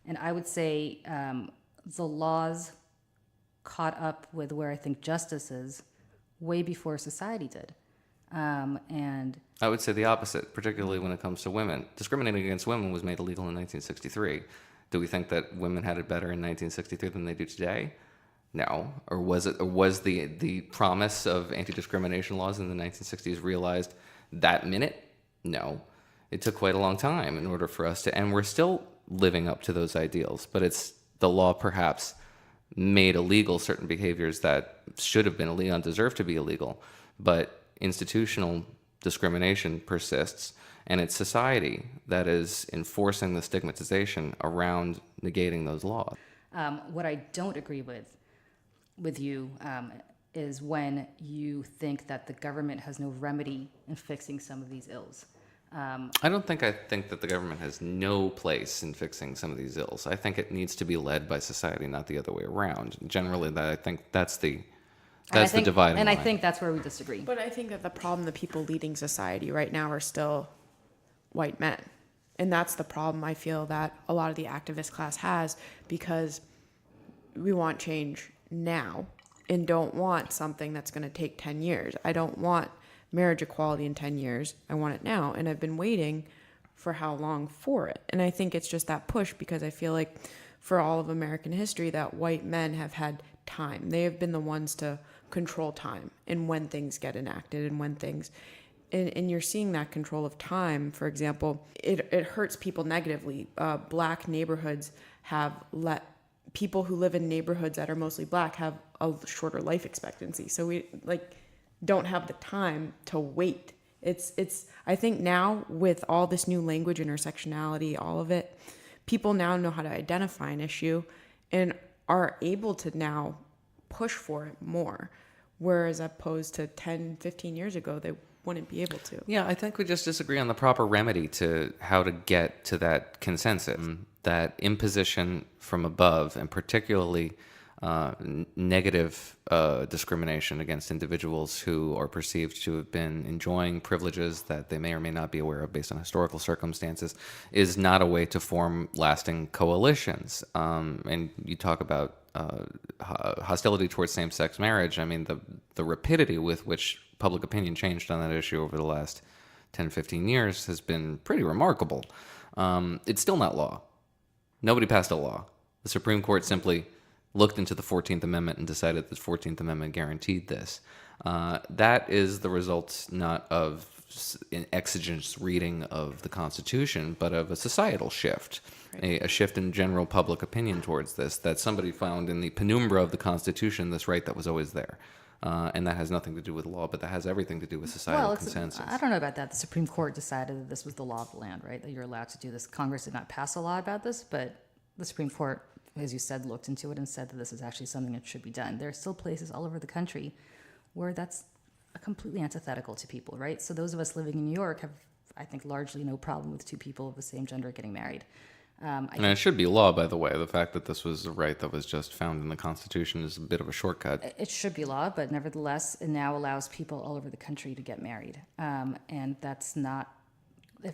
And I would say the laws caught up with where I think justice is way before society did. And I would say the opposite, particularly when it comes to women. Discriminating against women was made illegal in 1963. Do we think that women had it better in 1963 than they do today? No. Or was the promise of anti-discrimination laws in the 1960s realized that minute? No. It took quite a long time in order for us to, and we're still living up to those ideals, but it's the law perhaps made illegal certain behaviors that should have been illegal and deserve to be illegal, but institutional discrimination persists, and it's society that is enforcing the stigmatization around negating those laws. what I don't agree with you is when you think that the government has no remedy in fixing some of these ills. I think that the government has no place in fixing some of these ills. I think it needs to be led by society, not the other way around. Generally, I think that's the dividing line. And I think that's where we disagree. But I think that the problem, the people leading society right now are still white men. And that's the problem I feel that a lot of the activist class has, because we want change now and don't want something that's going to take 10 years. I don't want marriage equality in 10 years. I want it now. And I've been waiting for how long for it. And I think it's just that push, because I feel like for all of American history that white men have had time. They have been the ones to control time and when things get enacted and when things, and you're seeing that control of time. For example, it hurts people negatively. Black neighborhoods have people who live in neighborhoods that are mostly black have a shorter life expectancy. So we don't have the time to wait. It's I think now with all this new language, intersectionality, all of it, people now know how to identify an issue and are able to now push for it more. Whereas opposed to 10, 15 years ago, they wouldn't be able to. Yeah, I think we just disagree on the proper remedy to how to get to that consensus. That imposition from above, and particularly negative discrimination against individuals who are perceived to have been enjoying privileges that they may or may not be aware of based on historical circumstances, is not a way to form lasting coalitions. And you talk about hostility towards same-sex marriage. I mean, the rapidity with which public opinion changed on that issue over the last 10, 15 years has been pretty remarkable. It's still not law. Nobody passed a law. The Supreme Court simply looked into the 14th Amendment and decided the 14th Amendment guaranteed this. That is the result not of an exigent reading of the Constitution, but of a societal shift, a shift in general public opinion towards this, that somebody found in the penumbra of the Constitution this right that was always there. And that has nothing to do with law, but that has everything to do with societal consensus. I don't know about that. The Supreme Court decided that this was the law of the land, right? That you're allowed to do this. Congress did not pass a law about this, but the Supreme Court, as you said, looked into it and said that this is actually something that should be done. There are still places all over the country where that's completely antithetical to people, right? So those of us living in New York have, I think, largely no problem with two people of the same gender getting married. And it should be law, by the way. The fact that this was a right that was just found in the Constitution is a bit of a shortcut. It should be law, but nevertheless, it now allows people all over the country to get married. And that's not...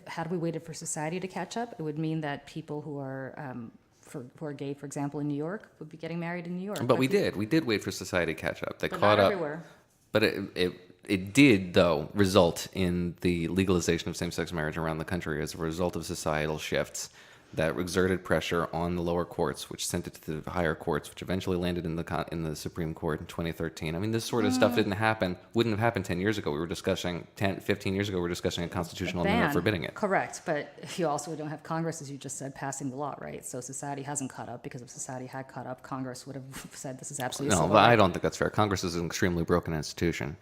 Had we waited for society to catch up, it would mean that people who are gay, for example, in New York, would be getting married in New York. But we did. We did wait for society to catch up. They but caught not up. Everywhere. But it did, though, result in the legalization of same-sex marriage around the country as a result of societal shifts that exerted pressure on the lower courts, which sent it to the higher courts, which eventually landed in the Supreme Court in 2013. I mean, this sort of stuff wouldn't have happened 10 years ago. 15 years ago, we were discussing a constitutional amendment forbidding it. Correct, but you also don't have Congress, as you just said, passing the law, right? So society hasn't caught up, because if society had caught up, Congress would have said this is absolutely No, civil but right. I don't think that's fair. Congress is an extremely broken institution.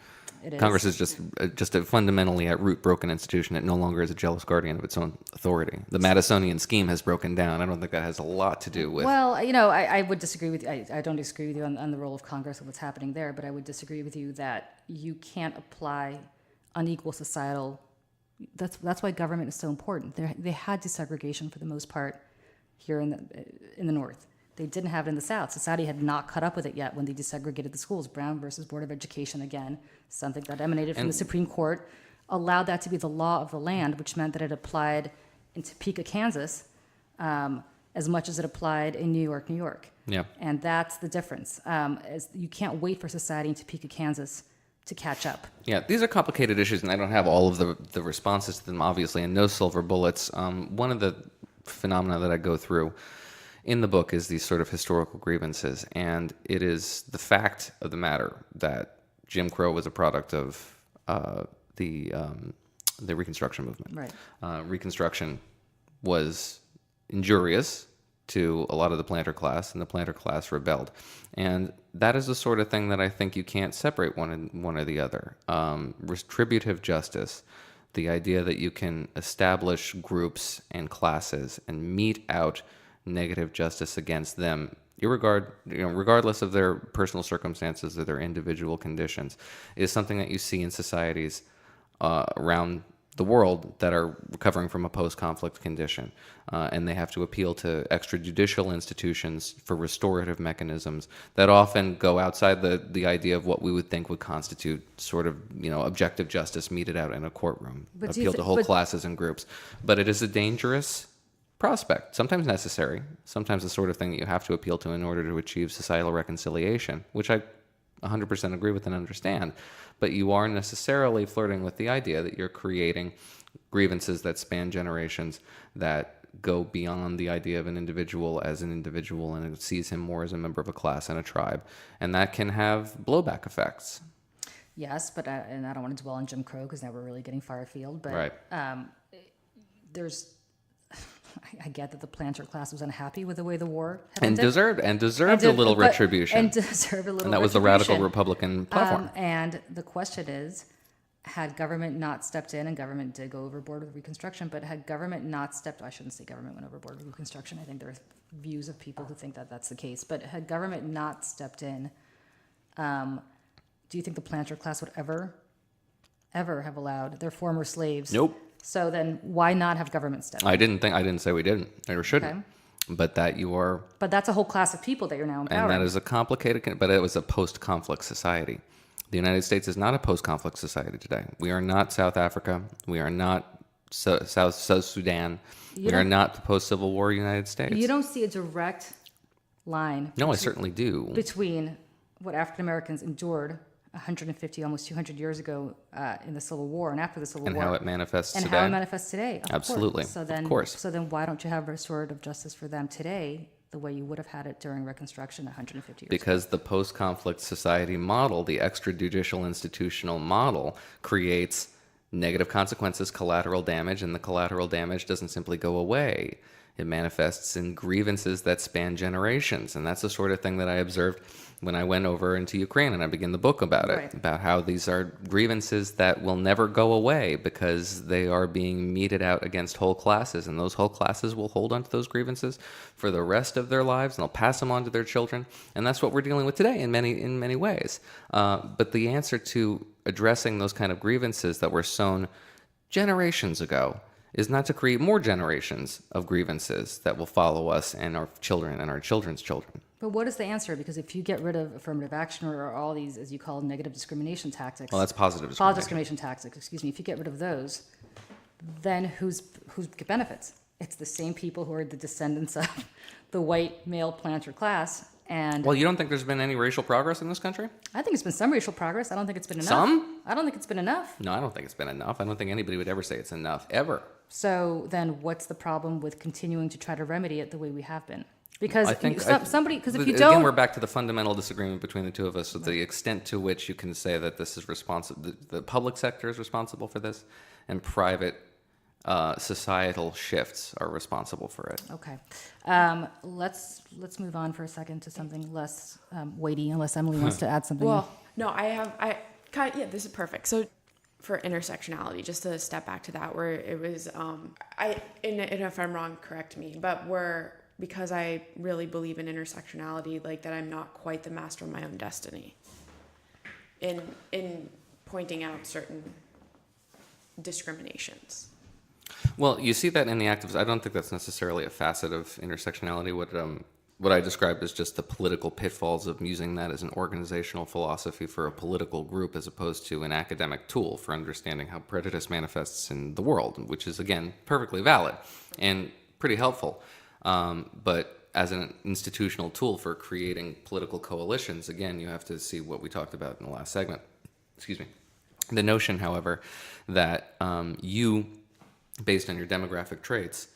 It is. Congress is just a fundamentally at root broken institution. It no longer is a jealous guardian of its own authority. The Madisonian scheme has broken down. I don't think that has a lot to do with... Well, I would disagree with you. I don't disagree with you on the role of Congress and what's happening there, but I would disagree with you that you can't apply unequal societal... That's why government is so important. They had desegregation for the most part here in the North. They didn't have it in the South. Society had not caught up with it yet when they desegregated the schools. Brown versus Board of Education, again, something that emanated from the Supreme Court, allowed that to be the law of the land, which meant that it applied in Topeka, Kansas, as much as it applied in New York. Yeah. And that's the difference. You can't wait for society in Topeka, Kansas to catch up. Yeah, these are complicated issues, and I don't have all of the responses to them, obviously, and no silver bullets. One of the phenomena that I go through in the book is these sort of historical grievances, and it is the fact of the matter that Jim Crow was a product of the Reconstruction movement. Right. Reconstruction was injurious to a lot of the planter class, and the planter class rebelled. And that is the sort of thing that I think you can't separate one or the other. Retributive justice, the idea that you can establish groups and classes and mete out negative justice against them, regardless of their personal circumstances or their individual conditions, is something that you see in societies around the world that are recovering from a post-conflict condition, and they have to appeal to extrajudicial institutions for restorative mechanisms that often go outside the idea of what we would think would constitute sort of objective justice meted out in a courtroom, appeal to whole classes and groups. But it is a dangerous prospect, sometimes necessary, sometimes the sort of thing that you have to appeal to in order to achieve societal reconciliation, which I 100% agree with and understand. But you are necessarily flirting with the idea that you're creating grievances that span generations, that go beyond the idea of an individual as an individual, and it sees him more as a member of a class and a tribe. And that can have blowback effects. Yes, but and I don't want to dwell on Jim Crow because now we're really getting far afield. But Right. I get that the planter class was unhappy with the way the war had And ended. deserved a little retribution. And deserved a little And that was the radical retribution. Republican platform. And the question is, had government not stepped in, and government did go overboard with Reconstruction, but had government not stepped, I shouldn't say government went overboard with Reconstruction. I think there are views of people who think that that's the case. But had government not stepped in, do you think the planter class would ever have allowed their former slaves? Nope. So then why not have government step in? I didn't say we didn't or shouldn't. Okay. But that you are, But that's a whole class of people that you're now empowering. and that is a complicated, but it was a post-conflict society. The United States is not a post-conflict society today. We are not South Africa. We are not South Sudan. We are not the post-Civil War United States. You don't see a direct line No, I certainly do. between what African Americans endured 150, almost 200 years ago in the Civil War and after the Civil And War. how it manifests and today. how it manifests today. Of Absolutely. Course. So Of then, course. So then why don't you have restorative justice for them today the way you would have had it during Reconstruction 150 years ago? Because the post-conflict society model, the extrajudicial institutional model, creates negative consequences, collateral damage, and the collateral damage doesn't simply go away. It manifests in grievances that span generations. And that's the sort of thing that I observed when I went over into Ukraine and I began the book about it, Right. about how these are grievances that will never go away because they are being meted out against whole classes. And those whole classes will hold onto those grievances for the rest of their lives, and they'll pass them on to their children. And that's what we're dealing with today in many ways. But the answer to addressing those kind of grievances that were sown generations ago is not to create more generations of grievances that will follow us and our children and our children's children. But what is the answer? Because if you get rid of affirmative action or all these, as you call, negative discrimination tactics, Well, that's positive positive discrimination. discrimination tactics, excuse me, if you get rid of those, then who's benefits? It's the same people who are the descendants of the white male planter class. And Well, you don't think there's been any racial progress in this country? I think it's been some racial progress. I don't think it's been enough. Some? I don't think it's been enough. No, I don't think it's been enough. I don't think anybody would ever say it's enough, ever. So then what's the problem with continuing to try to remedy it the way we have been? Because I think somebody, because if you again, don't, we're back to the fundamental disagreement between the two of us, with the extent to which you can say that this is responsible, the public sector is responsible for this, and private societal shifts are responsible for it. okay. Let's move on for a second to something less weighty, unless Emily wants to add something. Well, no, yeah, this is perfect. So for intersectionality, just to step back to that, where it was, and if I'm wrong, correct me, but because I really believe in intersectionality, like that I'm not quite the master of my own destiny in pointing out certain discriminations. Well, you see that in the activists. I don't think that's necessarily a facet of intersectionality. What I described as just the political pitfalls of using that as an organizational philosophy for a political group as opposed to an academic tool for understanding how prejudice manifests in the world, which is, again, perfectly valid and pretty helpful. But as an institutional tool for creating political coalitions, again, you have to see what we talked about in the last segment. Excuse me. The notion, however, that you, based on your demographic traits,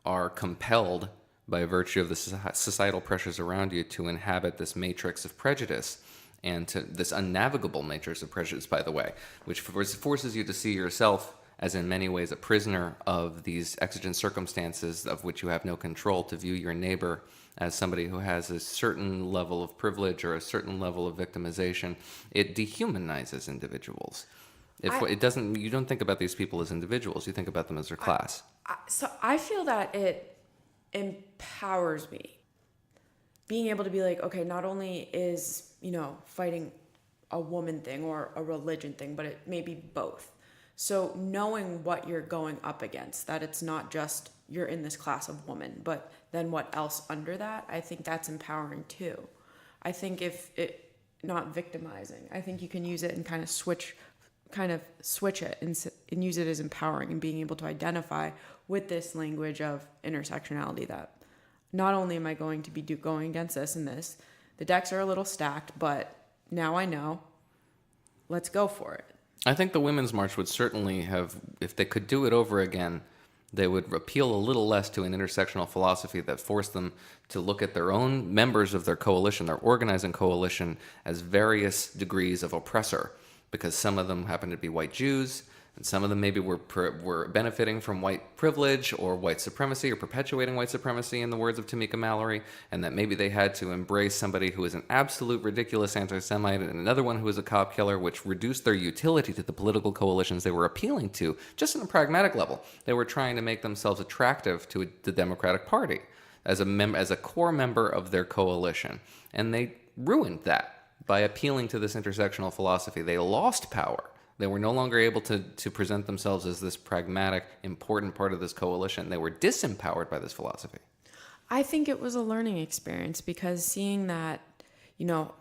are compelled by virtue of the societal pressures around you to inhabit this matrix of prejudice, and to this unnavigable matrix of prejudice, by the way, which forces you to see yourself as in many ways a prisoner of these exigent circumstances of which you have no control, to view your neighbor as somebody who has a certain level of privilege or a certain level of victimization. It dehumanizes individuals. It doesn't. You don't think about these people as individuals. You think about them as their class. So I feel that it empowers me. Being able to be like, okay, not only is, fighting a woman thing or a religion thing, but it may be both. So knowing what you're going up against, that it's not just you're in this class of woman, but then what else under that, I think that's empowering too. I think if it, not victimizing, I think you can use it and kind of switch it and use it as empowering, and being able to identify with this language of intersectionality, that not only am I going to be going against this and this, the decks are a little stacked, but now I know. Let's go for it. I think the Women's March would certainly have, if they could do it over again, they would appeal a little less to an intersectional philosophy that forced them to look at their own members of their coalition, their organizing coalition, as various degrees of oppressor, because some of them happen to be white Jews, and some of them maybe were benefiting from white privilege or white supremacy or perpetuating white supremacy, in the words of Tamika Mallory, and that maybe they had to embrace somebody who is an absolute ridiculous anti-Semite and another one who is a cop killer, which reduced their utility to the political coalitions they were appealing to, just on a pragmatic level. They were trying to make themselves attractive to the Democratic Party as a core member of their coalition, and they ruined that by appealing to this intersectional philosophy. They lost power. They were no longer able to present themselves as this pragmatic, important part of this coalition. They were disempowered by this philosophy. I think it was a learning experience, because seeing that,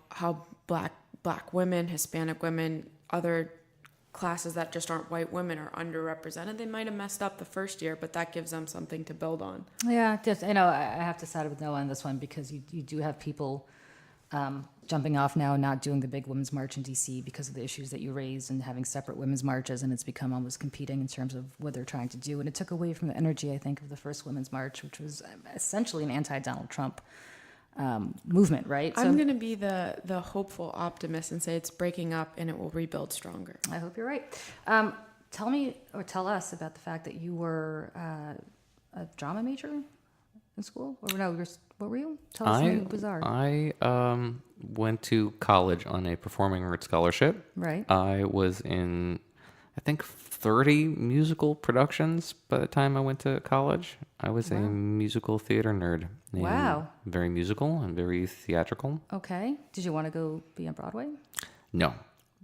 how black women, Hispanic women, other classes that just aren't white women are underrepresented, they might have messed up the first year, but that gives them something to build on. Yeah, just I have to side with Noah on this one, because you do have people jumping off now, not doing the big women's march in DC because of the issues that you raised, and having separate women's marches, and it's become almost competing in terms of what they're trying to do. And it took away from the energy, I think, of the first women's march, which was essentially an anti-Donald Trump movement, right? I'm going to be the hopeful optimist and say it's breaking up and it will rebuild stronger. I hope you're right. Tell me, or tell us, about the fact that you were a drama major in school? Or no, what were you? Tell us something bizarre. I went to college on a performing arts scholarship. Right. I was in, I think, 30 musical productions by the time I went to college. I was a musical theater nerd. And Wow. Very musical and very theatrical. Okay. Did you want to go be on Broadway? No,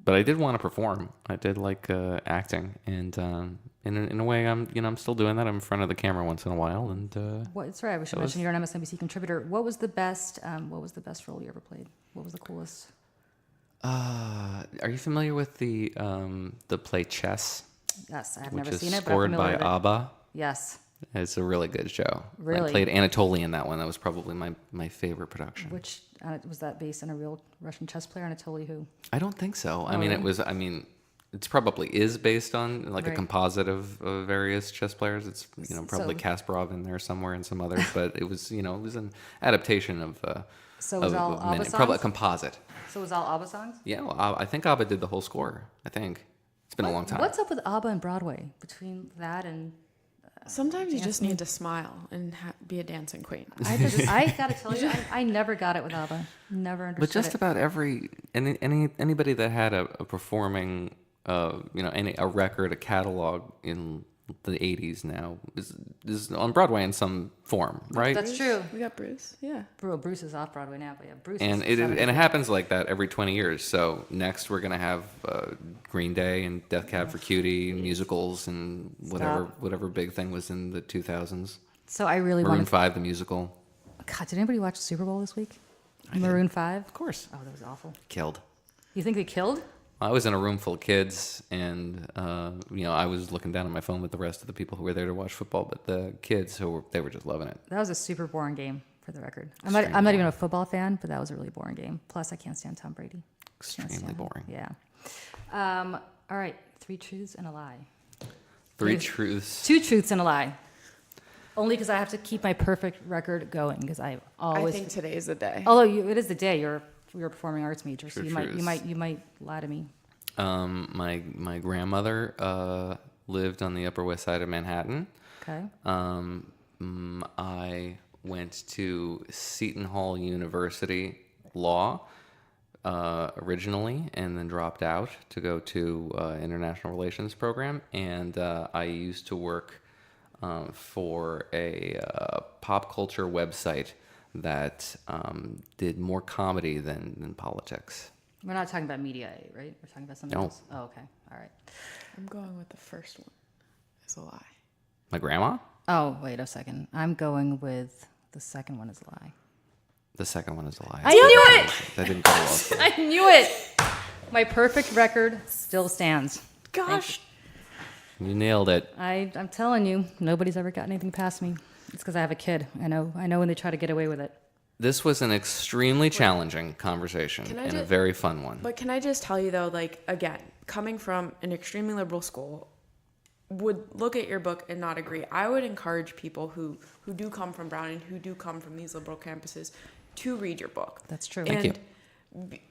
but I did want to perform. I did like acting, and in a way, I'm still doing that. I'm in front of the camera once in a while, and That's right. We should mention you're an MSNBC contributor. What was the best role you ever played? What was the coolest? Are you familiar with the play Chess? Yes, I've Which never is seen it, but I'm scored familiar by with it. ABBA. Yes. It's a really good show. Really? I played Anatoly in that one. That was probably my favorite production. Which was that based on a real Russian chess player? Anatoly who? I don't think so. really? It's probably is based on like Right. a composite of various chess players. It's probably So- Kasparov in there somewhere and some others, but it was an adaptation of. So it was all ABBA many, songs? probably a composite. So it was all ABBA songs? Yeah, well, I think ABBA did the whole score. I think it's been a long time. What's up with ABBA and Broadway? Between that and Sometimes you just need to smile and be a dancing queen. I gotta tell you, I never got it with ABBA. Never understood But just it. about anybody that had a performing, a record, a catalog in the 80s now is on Broadway in some form, right? That's true. We got Bruce. Yeah. Bruce is off Broadway now, but yeah, Bruce. And is it happens like that every 20 years. So next we're gonna have Green Day and Death Cab for Cutie musicals and whatever big thing was in the 2000s. So I really Maroon want 5 the musical. God, did anybody watch the Super Bowl this week? Maroon 5? Of course, Oh, that was awful. killed. You think they killed? I was in a room full of kids, and I was looking down at my phone with the rest of the people who were there to watch football. But the kids, they were just loving it. That was a super boring game, for the record. I'm not even a football fan, but that was a really boring game. Plus, I can't stand Tom Brady. Can't Extremely stand him. boring. Yeah. All right, 3 truths and a lie. Three truths. 2 truths and a lie. Only because I have to keep my perfect record going, because I I always. think today is the day. Although it is the day you're a performing arts major, so True you truths. might lie to me. My grandmother lived on the Upper West Side of Manhattan. Okay. I went to Seton Hall University Law originally, and then dropped out to go to international relations program. And I used to work for a pop culture website that did more comedy than politics. We're not talking about media, right? We're talking about something No. else. Oh, okay. All right. I'm going with the first one. It's a lie. My grandma? Oh, wait a second. I'm going with the second one is a lie. The second one is a lie. I knew it! That didn't go well. I knew it! My perfect record still stands. Gosh. You nailed it. I'm telling you, nobody's ever gotten anything past me. It's because I have a kid. I know when they try to get away with it. This was an extremely challenging conversation Can I and a just- very fun one. But can I just tell you though, like, again, coming from an extremely liberal school, would look at your book and not agree. I would encourage people who do come from Brown and who do come from these liberal campuses to read your book. That's true. Thank you.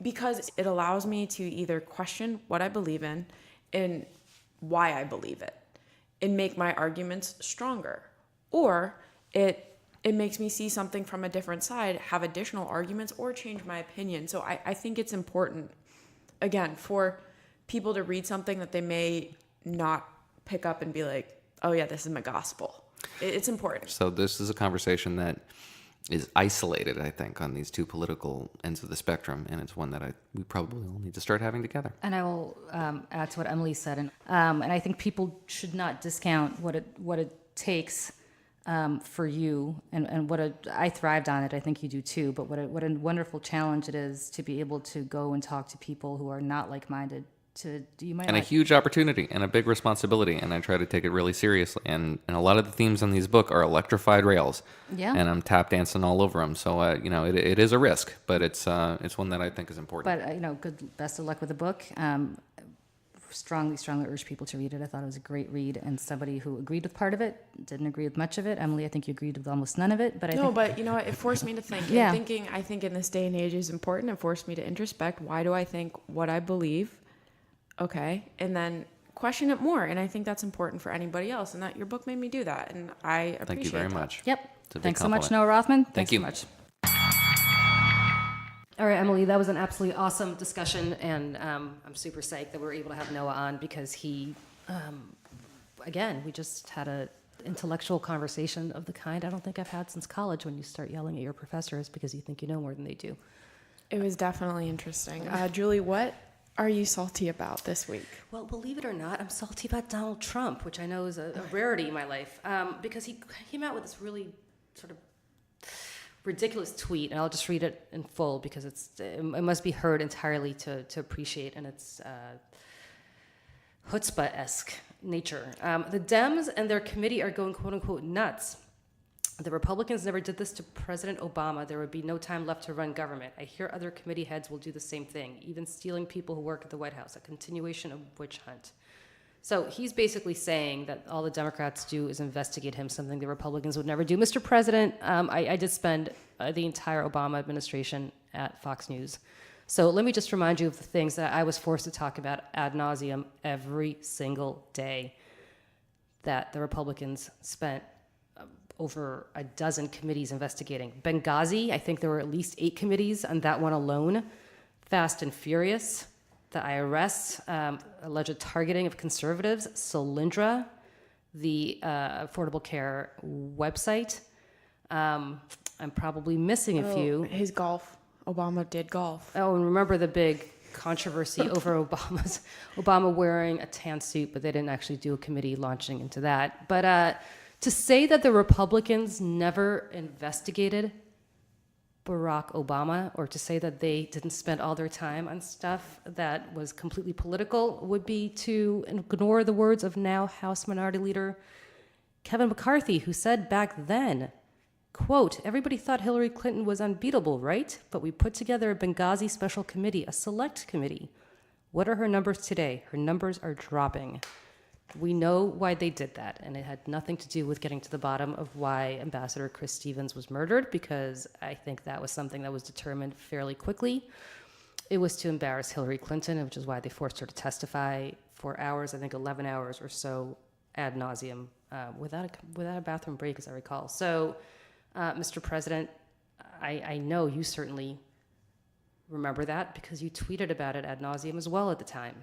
Because it allows me to either question what I believe in and why I believe it and make my arguments stronger. Or it makes me see something from a different side, have additional arguments, or change my opinion. So I think it's important, again, for people to read something that they may not pick up and be like, oh yeah, this is my gospel. It's important. So this is a conversation that is isolated, I think, on these two political ends of the spectrum, and it's one that we probably all need to start having together. And I will add to what Emily said, and I think people should not discount what it takes for you, and I thrived on it. I think you do too. But what a wonderful challenge it is to be able to go and talk to people who are not like-minded. A huge opportunity and a big responsibility, and I try to take it really seriously. And a lot of the themes in these book are electrified rails. Yeah. And I'm tap dancing all over them. So it is a risk, but it's one that I think is important. But best of luck with the book. Strongly urge people to read it. I thought it was a great read, and somebody who agreed with part of it, didn't agree with much of it. Emily, I think you agreed with almost none of it. But but you know what? It forced me to think. Yeah. And thinking, I think in this day and age is important. It forced me to introspect. Why do I think what I believe? Okay, and then question it more. And I think that's important for anybody else. And that your book made me do that, and I appreciate Thank you very that. much. Yep. It's a big Thanks so much, compliment. Noah Rothman. Thank Thanks you. so much. All right, Emily, that was an absolutely awesome discussion, and I'm super psyched that we were able to have Noah on because he, again, we just had a intellectual conversation of the kind I don't think I've had since college, when you start yelling at your professors because you think you know more than they do. It was definitely interesting. Julie, what are you salty about this week? Well, believe it or not, I'm salty about Donald Trump, which I know is a rarity in my life, because he came out with this really sort of ridiculous tweet, and I'll just read it in full because it must be heard entirely to appreciate, and it's chutzpah-esque nature. The Dems and their committee are going quote-unquote nuts. The Republicans never did this to President Obama. There would be no time left to run government. I hear other committee heads will do the same thing, even stealing people who work at the White House, a continuation of witch hunt. So he's basically saying that all the Democrats do is investigate him, something the Republicans would never do. Mr. President, I did spend the entire Obama administration at Fox News. So let me just remind you of the things that I was forced to talk about ad nauseum every single day that the Republicans spent over a dozen committees investigating. Benghazi, I think there were at least 8 committees on that one alone. Fast and Furious, the IRS, alleged targeting of conservatives, Solyndra, the Affordable Care website. I'm probably missing a few. His golf. Obama did golf. Oh, and remember the big controversy over Obama wearing a tan suit, but they didn't actually do a committee launching into that. But to say that the Republicans never investigated Barack Obama, or to say that they didn't spend all their time on stuff that was completely political, would be to ignore the words of now House Minority Leader Kevin McCarthy, who said back then, quote, "Everybody thought Hillary Clinton was unbeatable, right? But we put together a Benghazi special committee, a select committee. What are her numbers today? Her numbers are dropping." We know why they did that, and it had nothing to do with getting to the bottom of why Ambassador Chris Stevens was murdered, because I think that was something that was determined fairly quickly. It was to embarrass Hillary Clinton, which is why they forced her to testify for hours, I think 11 hours or so, ad nauseum, without a bathroom break, as I recall. So, Mr. President, I know you certainly remember that because you tweeted about it ad nauseum as well at the time,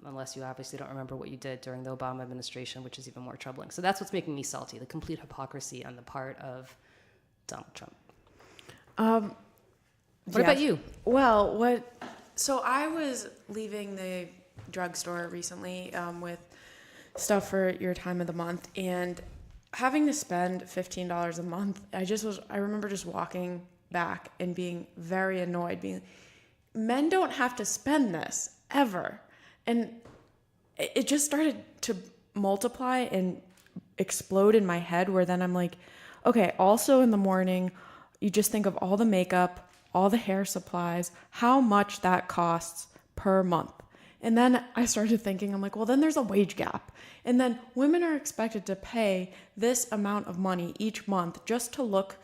unless you obviously don't remember what you did during the Obama administration, which is even more troubling. So that's what's making me salty, the complete hypocrisy on the part of Donald Trump. What about you? Well, so I was leaving the drugstore recently with stuff for your time of the month, and having to spend $15 a month, I remember just walking back and being very annoyed, being, men don't have to spend this ever. And it just started to multiply and explode in my head, where then I'm like, okay, also in the morning, you just think of all the makeup, all the hair supplies, how much that costs per month. And then I started thinking, I'm like, well, then there's a wage gap. And then women are expected to pay this amount of money each month just to look,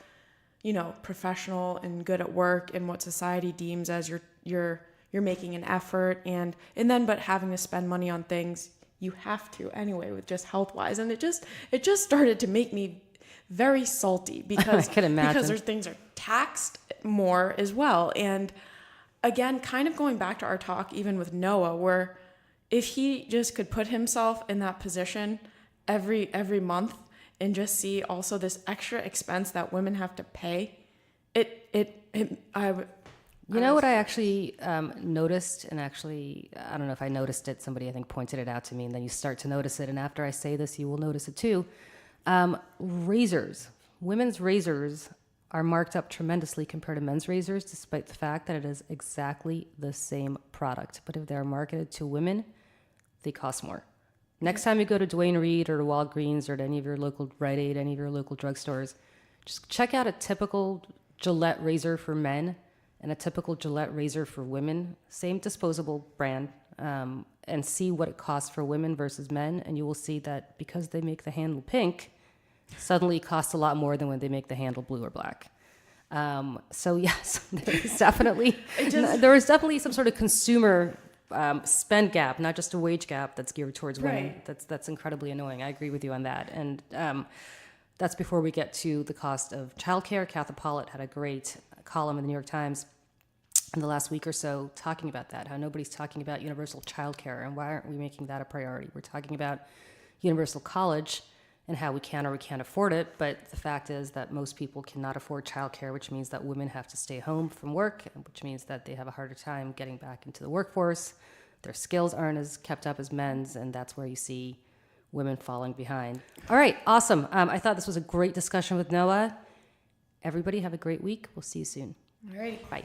professional and good at work and what society deems as you're making an effort. And then, but having to spend money on things you have to anyway with just health-wise. And it just started to make me very salty because, I can imagine. because there's things are taxed more as well. And again, kind of going back to our talk, even with Noah, where if he just could put himself in that position every month and just see also this extra expense that women have to pay, what I actually noticed, and actually, I don't know if I noticed it, somebody I think pointed it out to me, and then you start to notice it, and after I say this, you will notice it too. Razors, women's razors are marked up tremendously compared to men's razors, despite the fact that it is exactly the same product. But if they're marketed to women, they cost more. Next time you go to Duane Reade or to Walgreens or to any of your local Rite Aid, any of your local drugstores, just check out a typical Gillette razor for men and a typical Gillette razor for women, same disposable brand, and see what it costs for women versus men. And you will see that because they make the handle pink, suddenly it costs a lot more than when they make the handle blue or black. So yes, there is definitely some sort of consumer spend gap, not just a wage gap that's geared towards women. Right. That's incredibly annoying. I agree with you on that. And that's before we get to the cost of childcare. Katha Pollitt had a great column in the New York Times in the last week or so talking about that, how nobody's talking about universal childcare and why aren't we making that a priority. We're talking about universal college and how we can or we can't afford it, but the fact is that most people cannot afford childcare, which means that women have to stay home from work, which means that they have a harder time getting back into the workforce. Their skills aren't as kept up as men's, and that's where you see women falling behind. All right, awesome. I thought this was a great discussion with Noah. Everybody have a great week. We'll see you soon. All righty. Bye.